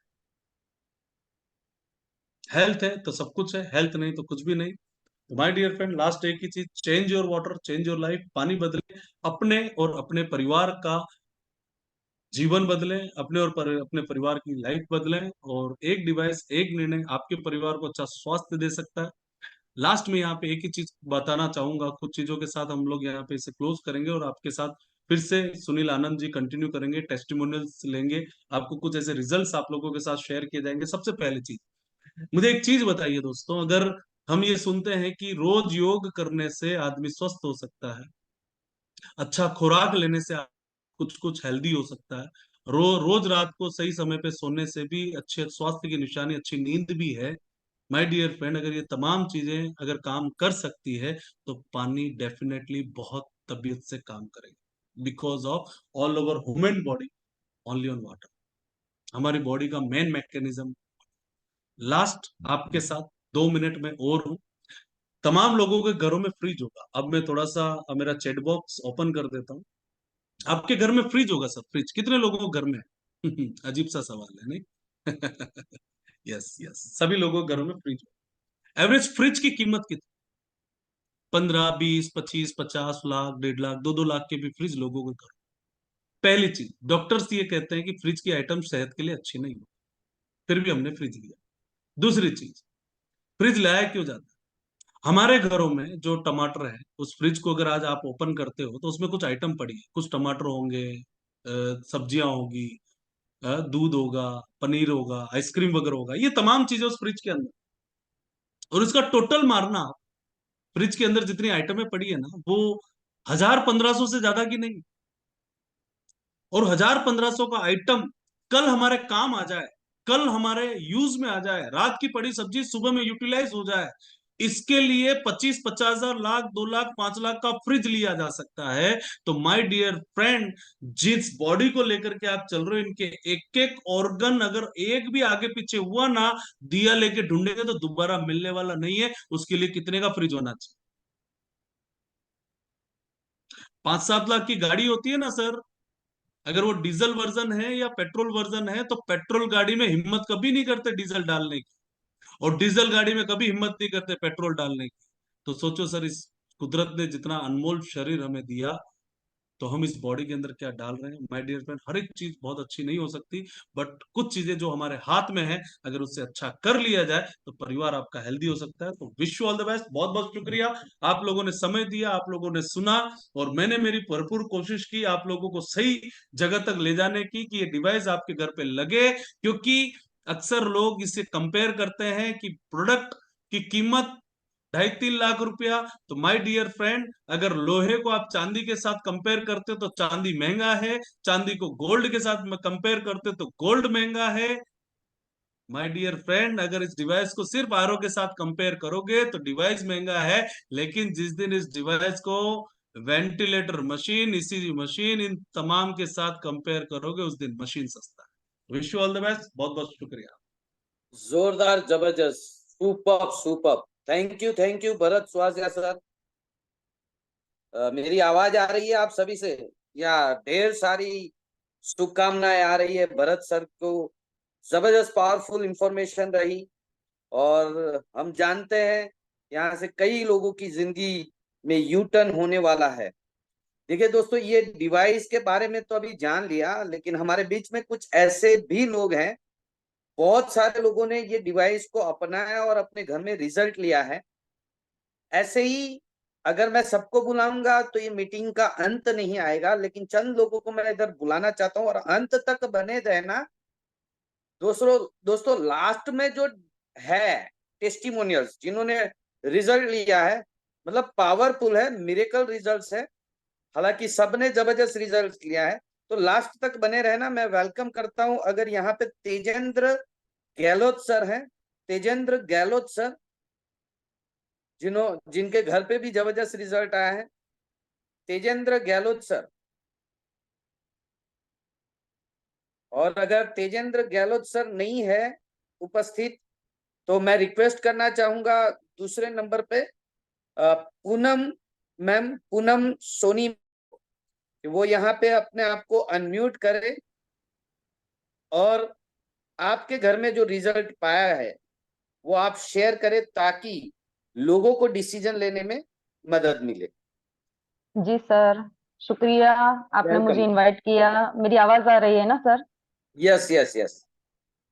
हेल्थ है तो सब कुछ है, हेल्थ नहीं तो कुछ भी नहीं। माय डियर फ्रेंड, लास्ट एक ही चीज, change your water, change your life. पानी बदले, अपने और अपने परिवार का जीवन बदलें, अपने और अपने परिवार की लाइफ बदलें। और एक डिवाइस, एक निर्णय आपके परिवार को अच्छा स्वास्थ्य दे सकता है। लास्ट में यहाँ पे एक ही चीज बताना चाहूंगा, कुछ चीजों के साथ हम लोग यहाँ पे इसे क्लोज करेंगे और आपके साथ फिर से सुनील आनंद जी कंटिन्यू करेंगे, टेस्टिमोनियल्स लेंगे, आपको कुछ ऐसे रिजल्ट्स आप लोगों के साथ शेयर किए जाएंगे। सबसे पहली चीज, मुझे एक चीज बताइए दोस्तों, अगर हम ये सुनते हैं कि रोज योग करने से आदमी स्वस्थ हो सकता है, अच्छा खुराक लेने से कुछ कुछ हेल्दी हो सकता है, रोज रात को सही समय पे सोने से भी अच्छे स्वास्थ्य की निशानी अच्छी नींद भी है। माय डियर फ्रेंड, अगर ये तमाम चीजें अगर काम कर सकती है, तो पानी डेफिनेटली बहुत तबीयत से काम करेगा, because of all over human body only on water. हमारी बॉडी का मेन मैकेनिज्म। लास्ट आपके साथ 2 मिनट में और हूं, तमाम लोगों के घरों में फ्रिज होगा। अब मैं थोड़ा सा मेरा चैट बॉक्स ओपन कर देता हूँ। आपके घर में फ्रिज होगा सर? फ्रिज कितने लोगों के घर में है? अजीब सा सवाल है नहीं? यस यस, सभी लोगों के घरों में फ्रिज होगा। एवरेज फ्रिज की कीमत कितनी? 15, 20, 25, 50 लाख, 1.5 लाख, 2-2 लाख के भी फ्रिज लोगों के घर। पहली चीज, डॉक्टर्स ये कहते हैं कि फ्रिज की आइटम सेहत के लिए अच्छी नहीं हो, फिर भी हमने फ्रिज लिया। दूसरी चीज, फ्रिज लाया क्यों जाता है? हमारे घरों में जो टमाटर है, उस फ्रिज को अगर आज आप ओपन करते हो तो उसमें कुछ आइटम पड़ी है, कुछ टमाटर होंगे, सब्जियां होगी, दूध होगा, पनीर होगा, आइसक्रीम वगैरह होगा, ये तमाम चीजें उस फ्रिज के अंदर। और इसका टोटल मारना, फ्रिज के अंदर जितनी आइटमें पड़ी है ना, वो 1000-1500 से ज्यादा की नहीं। और 1000-1500 का आइटम कल हमारे काम आ जाए, कल हमारे यूज में आ जाए, रात की पड़ी सब्जी सुबह में यूटिलाइज हो जाए, इसके लिए 25-50 हजार, लाख, 2 लाख, 5 लाख का फ्रिज लिया जा सकता है। तो माय डियर फ्रेंड, जिस बॉडी को लेकर के आप चल रहे हो, इनके एक एक ऑर्गन अगर एक भी आगे पीछे हुआ ना, दिया लेके ढूंढेंगे तो दोबारा मिलने वाला नहीं है। उसके लिए कितने का फ्रिज होना चाहिए? 5-7 लाख की गाड़ी होती है ना सर, अगर वो डीजल वर्जन है या पेट्रोल वर्जन है, तो पेट्रोल गाड़ी में हिम्मत कभी नहीं करते डीजल डालने की, और डीजल गाड़ी में कभी हिम्मत नहीं करते पेट्रोल डालने की। तो सोचो सर, इस कुदरत ने जितना अनमोल शरीर हमें दिया, तो हम इस बॉडी के अंदर क्या डाल रहे हैं? माय डियर फ्रेंड, हर एक चीज बहुत अच्छी नहीं हो सकती, बट कुछ चीजें जो हमारे हाथ में है, अगर उससे अच्छा कर लिया जाए तो परिवार आपका हेल्दी हो सकता है। तो wish you all the best. बहुत बहुत शुक्रिया, आप लोगों ने समय दिया, आप लोगों ने सुना, और मैंने मेरी भरपूर कोशिश की आप लोगों को सही जगह तक ले जाने की, कि ये डिवाइस आपके घर पे लगे। क्योंकि अक्सर लोग इसे कंपेयर करते हैं कि प्रोडक्ट की कीमत 2.5-3 लाख रुपया। तो माय डियर फ्रेंड, अगर लोहे को आप चांदी के साथ कंपेयर करते हो तो चांदी महंगा है, चांदी को गोल्ड के साथ कंपेयर करते हो तो गोल्ड महंगा है। माय डियर फ्रेंड, अगर इस डिवाइस को सिर्फ आरओ के साथ कंपेयर करोगे तो डिवाइस महंगा है, लेकिन जिस दिन इस डिवाइस को वेंटिलेटर मशीन, इसी मशीन, इन तमाम के साथ कंपेयर करोगे, उस दिन मशीन सस्ता है। Wish you all the best, बहुत बहुत शुक्रिया। जोरदार, जबरदस्त, super super. Thank you Bharat Swasiya sir. मेरी आवाज आ रही है आप सभी से, या ढेर सारी शुभकामनाएं आ रही है भरत सर को? जबरदस्त पावरफुल इंफॉर्मेशन रही, और हम जानते हैं यहाँ से कई लोगों की जिंदगी में यू टर्न होने वाला है। देखिए दोस्तों, ये डिवाइस के बारे में तो अभी जान लिया, लेकिन हमारे बीच में कुछ ऐसे भी लोग हैं, बहुत सारे लोगों ने ये डिवाइस को अपनाया और अपने घर में रिजल्ट लिया है। ऐसे ही अगर मैं सबको बुलाऊंगा तो ये मीटिंग का अंत नहीं आएगा, लेकिन चंद लोगों को मैं इधर बुलाना चाहता हूँ, और अंत तक बने रहना। दोस्तों लास्ट में जो है टेस्टिमोनियल्स, जिन्होंने रिजल्ट लिया है, मतलब पावरफुल है, मिरेकल रिजल्ट्स है। हालांकि सबने जबरदस्त रिजल्ट लिया है, तो लास्ट तक बने रहना। मैं वेलकम करता हूं, अगर यहाँ पे तेजेंद्र गहलोत सर हैं, तेजेंद्र गहलोत सर, जिनके घर पे भी जबरदस्त रिजल्ट आया है, तेजेंद्र गहलोत सर। और अगर तेजेंद्र गहलोत सर नहीं है उपस्थित, तो मैं रिक्वेस्ट करना चाहूंगा दूसरे नंबर पे पूनम मैम, पूनम सोनी, वो यहाँ पे अपने आप को अनम्यूट करे और आपके घर में जो रिजल्ट पाया है वो आप शेयर करें, ताकि लोगों को डिसीजन लेने में मदद मिले। जी सर, शुक्रिया, आपने मुझे वेलकम। इनवाइट किया। मेरी आवाज आ रही है ना सर? Yes yes yes.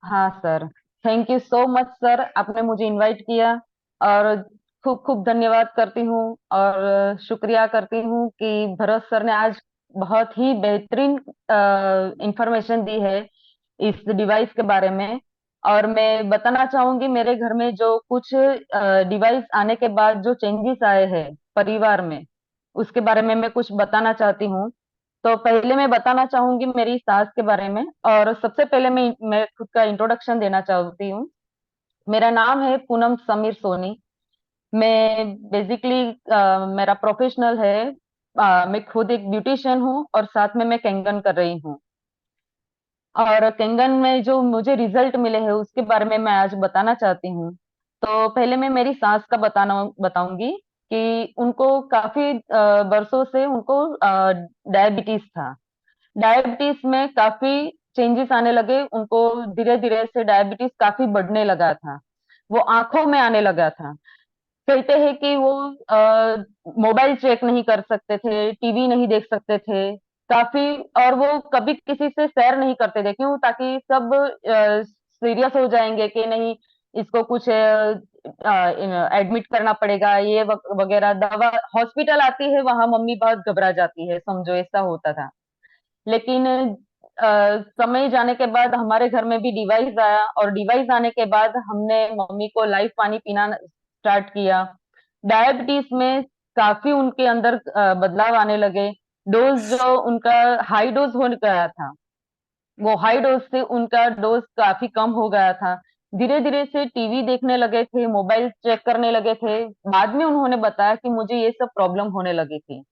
हाँ sir, thank you so much sir, आपने मुझे इनवाइट किया और खूब खूब धन्यवाद करती हूँ और शुक्रिया करती हूँ कि भरत सर ने आज बहुत ही बेहतरीन इंफॉर्मेशन दी है इस डिवाइस के बारे में। और मैं बताना चाहूंगी मेरे घर में जो कुछ डिवाइस आने के बाद जो चेंजेस आए हैं परिवार में, उसके बारे में मैं कुछ बताना चाहती हूँ। तो पहले मैं बताना चाहूंगी मेरी सास के बारे में। और सबसे पहले मैं खुद का इंट्रोडक्शन देना चाहती हूँ। मेरा नाम है पूनम समीर सोनी। मैं बेसिकली मेरा प्रोफेशनल है, मैं खुद एक ब्यूटिशियन हूँ और साथ में मैं कैंगन कर रही हूँ। और कैंगन में जो मुझे रिजल्ट मिले हैं उसके बारे में मैं आज बताना चाहती हूँ। तो पहले मैं मेरी सास का बताऊंगी कि उनको काफी बरसों से उनको डायबिटीज था। डायबिटीज में काफी चेंजेस आने लगे उनको, धीरे धीरे से डायबिटीज काफी बढ़ने लगा था, वो आंखों में आने लगा था। कहते हैं कि वो मोबाइल चेक नहीं कर सकते थे, टीवी नहीं देख सकते थे काफी। और वो कभी किसी से शेयर नहीं करते थे, क्यों? ताकि सब सीरियस हो जाएंगे कि नहीं, इसको कुछ एडमिट करना पड़ेगा, ये वगैरह। दवा हॉस्पिटल आती है, वहां मम्मी बहुत घबरा जाती है, समझो ऐसा होता था। लेकिन समय जाने के बाद हमारे घर में भी डिवाइस आया और डिवाइस आने के बाद हमने मम्मी को लाइव पानी पीना स्टार्ट किया। डायबिटीज में काफी उनके अंदर बदलाव आने लगे। डोज जो उनका हाई डोज हो गया था, वो हाई डोज से उनका डोज काफी कम हो गया था। धीरे धीरे से टीवी देखने लगे थे, मोबाइल चेक करने लगे थे। बाद में उन्होंने बताया कि मुझे ये सब प्रॉब्लम होने लगी थी।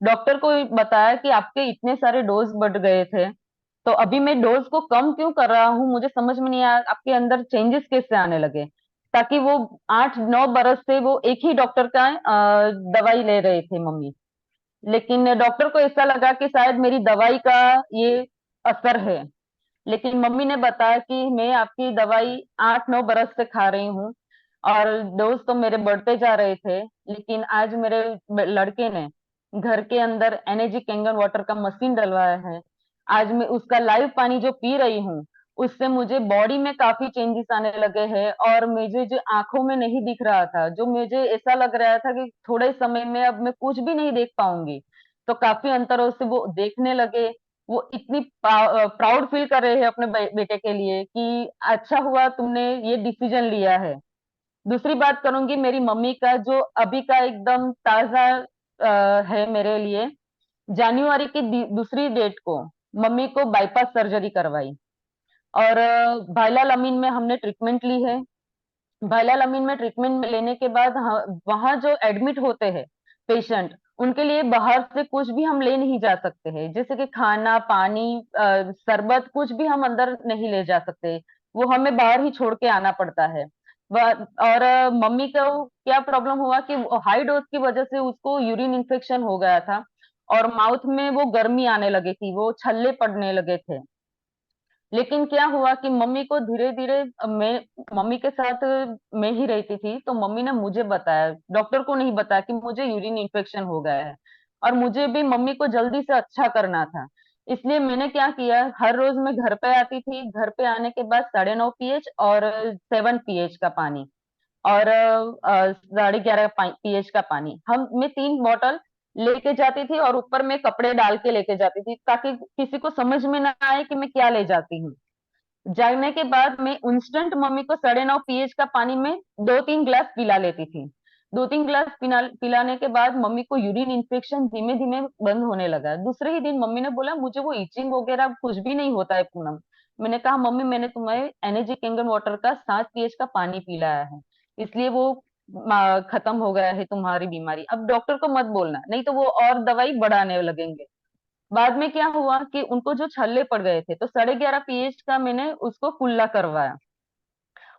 डॉक्टर को बताया कि आपके इतने सारे डोज बढ़ गए थे, तो अभी मैं डोज को कम क्यों कर रहा हूँ, मुझे समझ में नहीं आया आपके अंदर चेंजेस कैसे आने लगे। ताकि वो 8-9 बरस से वो एक ही डॉक्टर का दवाई ले रहे थे मम्मी। लेकिन डॉक्टर को ऐसा लगा कि शायद मेरी दवाई का ये असर है। लेकिन मम्मी ने बताया कि मैं आपकी दवाई 8-9 बरस से खा रही हूँ और डोज तो मेरे बढ़ते जा रहे थे। लेकिन आज मेरे लड़के ने घर के अंदर एनर्जी कैंगन वाटर का मशीन डलवाया है। आज मैं उसका लाइव पानी जो पी रही हूँ, उससे मुझे बॉडी में काफी चेंजेस आने लगे हैं। और मुझे जो आंखों में नहीं दिख रहा था, जो मुझे ऐसा लग रहा था कि थोड़े समय में अब मैं कुछ भी नहीं देख पाऊंगी, तो काफी अंतरों से वो देखने लगे। वो इतनी प्राउड फील कर रहे हैं अपने बेटे के लिए कि अच्छा हुआ तुमने ये डिसीजन लिया है। दूसरी बात करूंगी मेरी मम्मी का, जो अभी का एकदम ताजा है मेरे लिए। जनवरी की दूसरी डेट को मम्मी को बाईपास सर्जरी करवाई और भाईलाल में हमने ट्रीटमेंट ली है। भाईलाल में ट्रीटमेंट लेने के बाद वहां जो एडमिट होते हैं पेशेंट, उनके लिए बाहर से कुछ भी हम ले नहीं जा सकते हैं, जैसे कि खाना पानी शरबत कुछ भी हम अंदर नहीं ले जा सकते। वो हमें बाहर ही छोड़ के आना पड़ता है। और मम्मी को क्या प्रॉब्लम हुआ कि हाई डोज की वजह से उसको यूरिन इन्फेक्शन हो गया था और माउथ में वो गर्मी आने लगी थी, वो छल्ले पड़ने लगे थे। लेकिन क्या हुआ कि मम्मी को धीरे धीरे, मैं मम्मी के साथ मैं ही रहती थी, तो मम्मी ने मुझे बताया, डॉक्टर को नहीं बताया कि मुझे यूरिन इन्फेक्शन हो गया है। और मुझे भी मम्मी को जल्दी से अच्छा करना था, इसलिए मैंने क्या किया, हर रोज मैं घर पे आती थी। घर पे आने के बाद 9.5 pH और 7 pH का पानी और 11.5 pH का पानी, मैं 3 बॉटल लेके जाती थी और ऊपर में कपड़े डाल के लेके जाती थी, ताकि किसी को समझ में ना आए कि मैं क्या ले जाती हूँ। जाने के बाद मैं इंस्टेंट मम्मी को 9.5 pH का पानी में 2-3 ग्लास पिला लेती थी। 2-3 ग्लास पिलाने के बाद मम्मी को यूरिन इन्फेक्शन धीमे धीमे बंद होने लगा। दूसरे ही दिन मम्मी ने बोला मुझे वो इचिंग वगैरह कुछ भी नहीं होता है पूनम। मैंने कहा मम्मी, मैंने तुम्हें एनर्जी कैंगन वाटर का 7 pH का पानी पिलाया है, इसलिए वो खत्म हो गया है तुम्हारी बीमारी, अब डॉक्टर को मत बोलना, नहीं तो वो और दवाई बढ़ाने लगेंगे। बाद में क्या हुआ कि उनको जो छल्ले पड़ गए थे, तो 11.5 pH का मैंने उसको कुल्ला करवाया।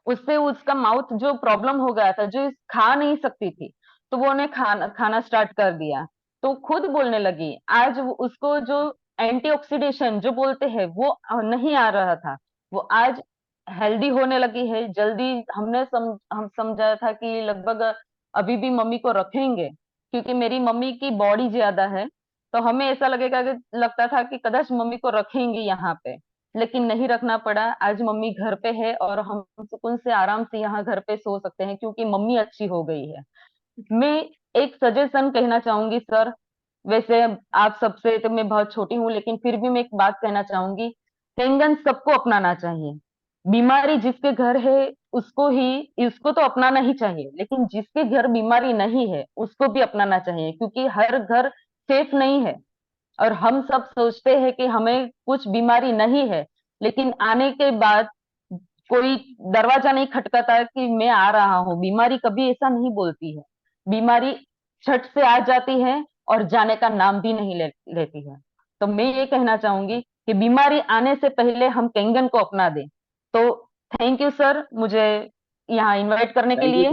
उससे उसका माउथ जो प्रॉब्लम हो गया था, जो खा नहीं सकती थी, तो वो उन्हें खाना स्टार्ट कर दिया। तो खुद बोलने लगी। आज उसको जो एंटीऑक्सीडेशन जो बोलते हैं वो नहीं आ रहा था, वो आज हेल्दी होने लगी है जल्दी। हम समझा था कि लगभग अभी भी मम्मी को रखेंगे, क्योंकि मेरी मम्मी की बॉडी ज्यादा है, तो हमें ऐसा लगता था कि कदाच मम्मी को रखेंगे यहाँ पे, लेकिन नहीं रखना पड़ा। आज मम्मी घर पे है और हम सुकून से आराम से यहाँ घर पे सो सकते हैं, क्योंकि मम्मी अच्छी हो गई है। मैं एक सजेशन कहना चाहूंगी सर, वैसे आप सबसे तो मैं बहुत छोटी हूँ, लेकिन फिर भी मैं एक बात कहना चाहूंगी। कैंगन सबको अपनाना चाहिए। बीमारी जिसके घर है उसको तो अपनाना ही चाहिए, लेकिन जिसके घर बीमारी नहीं है उसको भी अपनाना चाहिए, क्योंकि हर घर सेफ नहीं है। और हम सब सोचते हैं कि हमें कुछ बीमारी नहीं है, लेकिन आने के बाद कोई दरवाजा नहीं खटकाता कि मैं आ रहा हूँ। बीमारी कभी ऐसा नहीं बोलती है। बीमारी छट से आ जाती है और जाने का नाम भी नहीं लेती है। तो मैं ये कहना चाहूंगी कि बीमारी आने से पहले हम कैंगन को अपना दें। तो थैंक यू सर, मुझे यहाँ इनवाइट करने के लिए।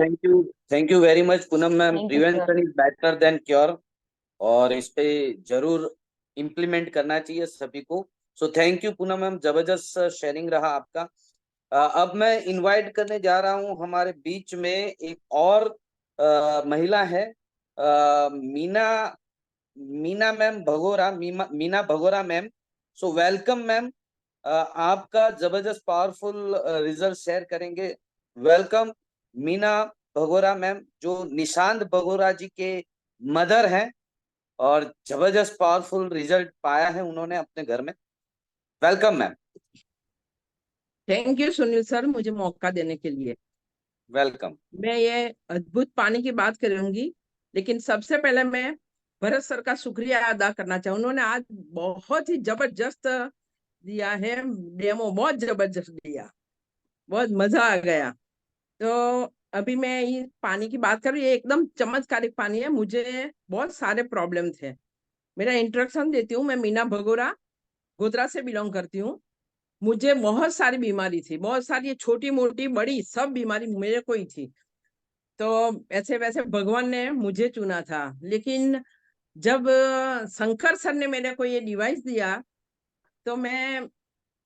Thank you very much Poonam ma'am. Thank you sir. Prevention is better than cure, और इस पे जरूर इम्प्लीमेंट करना चाहिए सभी को। So thank you Poonam ma'am, जबरदस्त शेयरिंग रहा आपका। अब मैं इनवाइट करने जा रहा हूँ, हमारे बीच में एक और महिला है, Meena Meena ma'am Bhagora, Meena Bhagora ma'am. So welcome ma'am, आपका जबरदस्त पावरफुल रिजल्ट शेयर करेंगे। वेलकम मीना भगोरा मैम, जो निशांत भगोरा जी के मदर हैं और जबरदस्त पावरफुल रिजल्ट पाया है उन्होंने अपने घर में। Welcome ma'am. Thank you Sunil sir, मुझे मौका देने के लिए। वेलकम। मैं ये अद्भुत पानी की बात करूंगी, लेकिन सबसे पहले मैं भरत सर का शुक्रिया अदा करना चाहूँ। उन्होंने आज बहुत ही जबरदस्त दिया है डेमो, बहुत जबरदस्त दिया, बहुत मजा आ गया। तो अभी मैं ये पानी की बात करूँ, ये एकदम चमत्कारिक पानी है। मुझे बहुत सारे प्रॉब्लम थे। मेरा इंट्रोडक्शन देती हूँ। मैं मीना भगोरा गोधरा से बिलोंग करती हूँ। मुझे बहुत सारी बीमारी थी, बहुत सारी, छोटी मोटी बड़ी सब बीमारी मेरे को ही थी। तो ऐसे वैसे भगवान ने मुझे चुना था, लेकिन जब शंकर सर ने मेरे को ये डिवाइस दिया तो मैं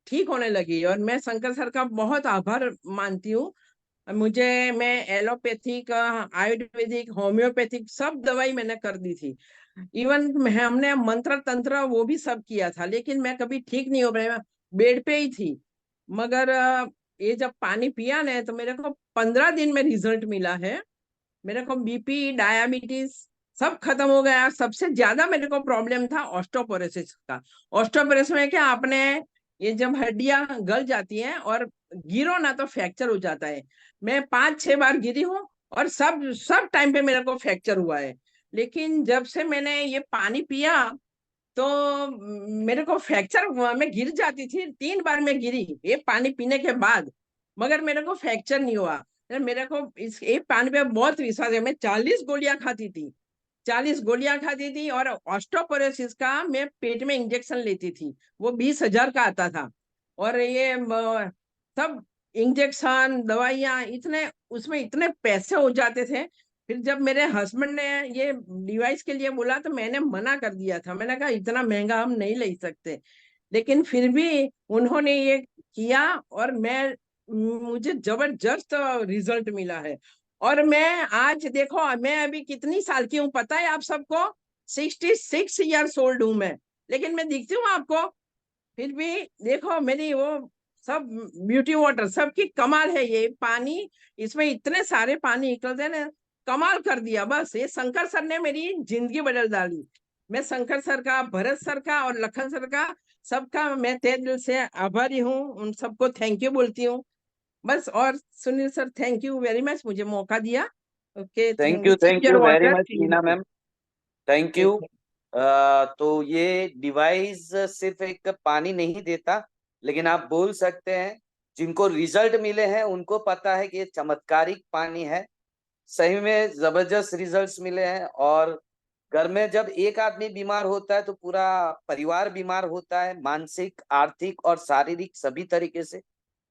ठीक होने लगी, और मैं शंकर सर का बहुत आभार मानती हूँ। मैं एलोपैथिक, आयुर्वेदिक, होम्योपैथिक सब दवाई मैंने कर दी थी। इवन हमने मंत्र तंत्र वो भी सब किया था, लेकिन मैं कभी ठीक नहीं हो पाया, बेड पे ही थी। मगर ये जब पानी पिया ने तो मेरे को 15 दिन में रिजल्ट मिला है। मेरे को बीपी, डायबिटीज सब खत्म हो गया। सबसे ज्यादा मेरे को प्रॉब्लम था ऑस्टोपोरोसिस का। ऑस्टोपोरोसिस में क्या, आपने ये जब हड्डियां गल जाती हैं और गिरो ना तो फ्रैक्चर हो जाता है। मैं 5-6 बार गिरी हूँ और सब सब टाइम पे मेरे को फ्रैक्चर हुआ है। लेकिन जब से मैंने ये पानी पिया तो मेरे को फ्रैक्चर हुआ। मैं गिर जाती थी, 3 बार मैं गिरी ये पानी पीने के बाद, मगर मेरे को फ्रैक्चर नहीं हुआ। मेरे को इस एक पानी पे बहुत विश्वास है। मैं 40 गोलियां खाती थी, 40 गोलियां खाती थी। और ऑस्टोपोरोसिस का मैं पेट में इंजेक्शन लेती थी, वो 20,000 का आता था। और ये सब इंजेक्शन दवाइयां इतने, उसमें इतने पैसे हो जाते थे। फिर जब मेरे हस्बैंड ने ये डिवाइस के लिए बोला तो मैंने मना कर दिया था। मैंने कहा इतना महंगा हम नहीं ले सकते, लेकिन फिर भी उन्होंने ये किया और मुझे जबरदस्त रिजल्ट मिला है। और मैं आज देखो, मैं अभी कितनी साल की हूँ पता है आप सबको? 66 ईयर्स ओल्ड हूँ मैं, लेकिन मैं दिखती हूँ आपको? फिर भी देखो मेरी वो सब ब्यूटी वाटर सबकी कमाल है। ये पानी, इसमें इतने सारे पानी निकलते हैं ना, कमाल कर दिया। बस ये शंकर सर ने मेरी जिंदगी बदल डाली। मैं शंकर सर का, भरत सर का और लखन सर का, सबका मैं तहे दिल से आभारी हूँ। उन सबको थैंक यू बोलती हूँ बस। और Sunil sir, thank you very much, मुझे मौका दिया। Okay, thank keep your you very water much Meena clean. Ma'am. Thank you. तो ये डिवाइस सिर्फ एक पानी नहीं देता, लेकिन आप बोल सकते हैं जिनको रिजल्ट मिले हैं उनको पता है कि ये चमत्कारिक पानी है। सही में जबरदस्त रिजल्ट्स मिले हैं। और घर में जब एक आदमी बीमार होता है तो पूरा परिवार बीमार होता है, मानसिक, आर्थिक और शारीरिक सभी तरीके से।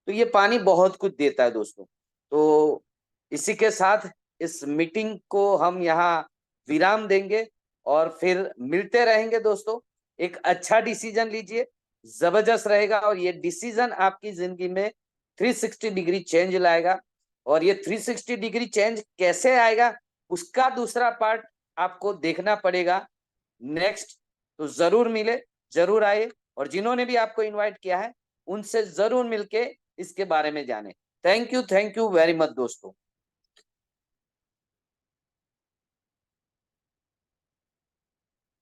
तो ये पानी बहुत कुछ देता है दोस्तों। तो इसी के साथ इस मीटिंग को हम यहाँ विराम देंगे और फिर मिलते रहेंगे दोस्तों। एक अच्छा डिसीजन लीजिए, जबरदस्त रहेगा, और ये डिसीजन आपकी जिंदगी में 360 डिग्री चेंज लाएगा। और ये 360 डिग्री चेंज कैसे आएगा उसका दूसरा पार्ट आपको देखना पड़ेगा नेक्स्ट। तो जरूर मिले, जरूर आए, और जिन्होंने भी आपको इनवाइट किया है उनसे जरूर मिलके इसके बारे में जाने। थैंक यू वेरी मच दोस्तों।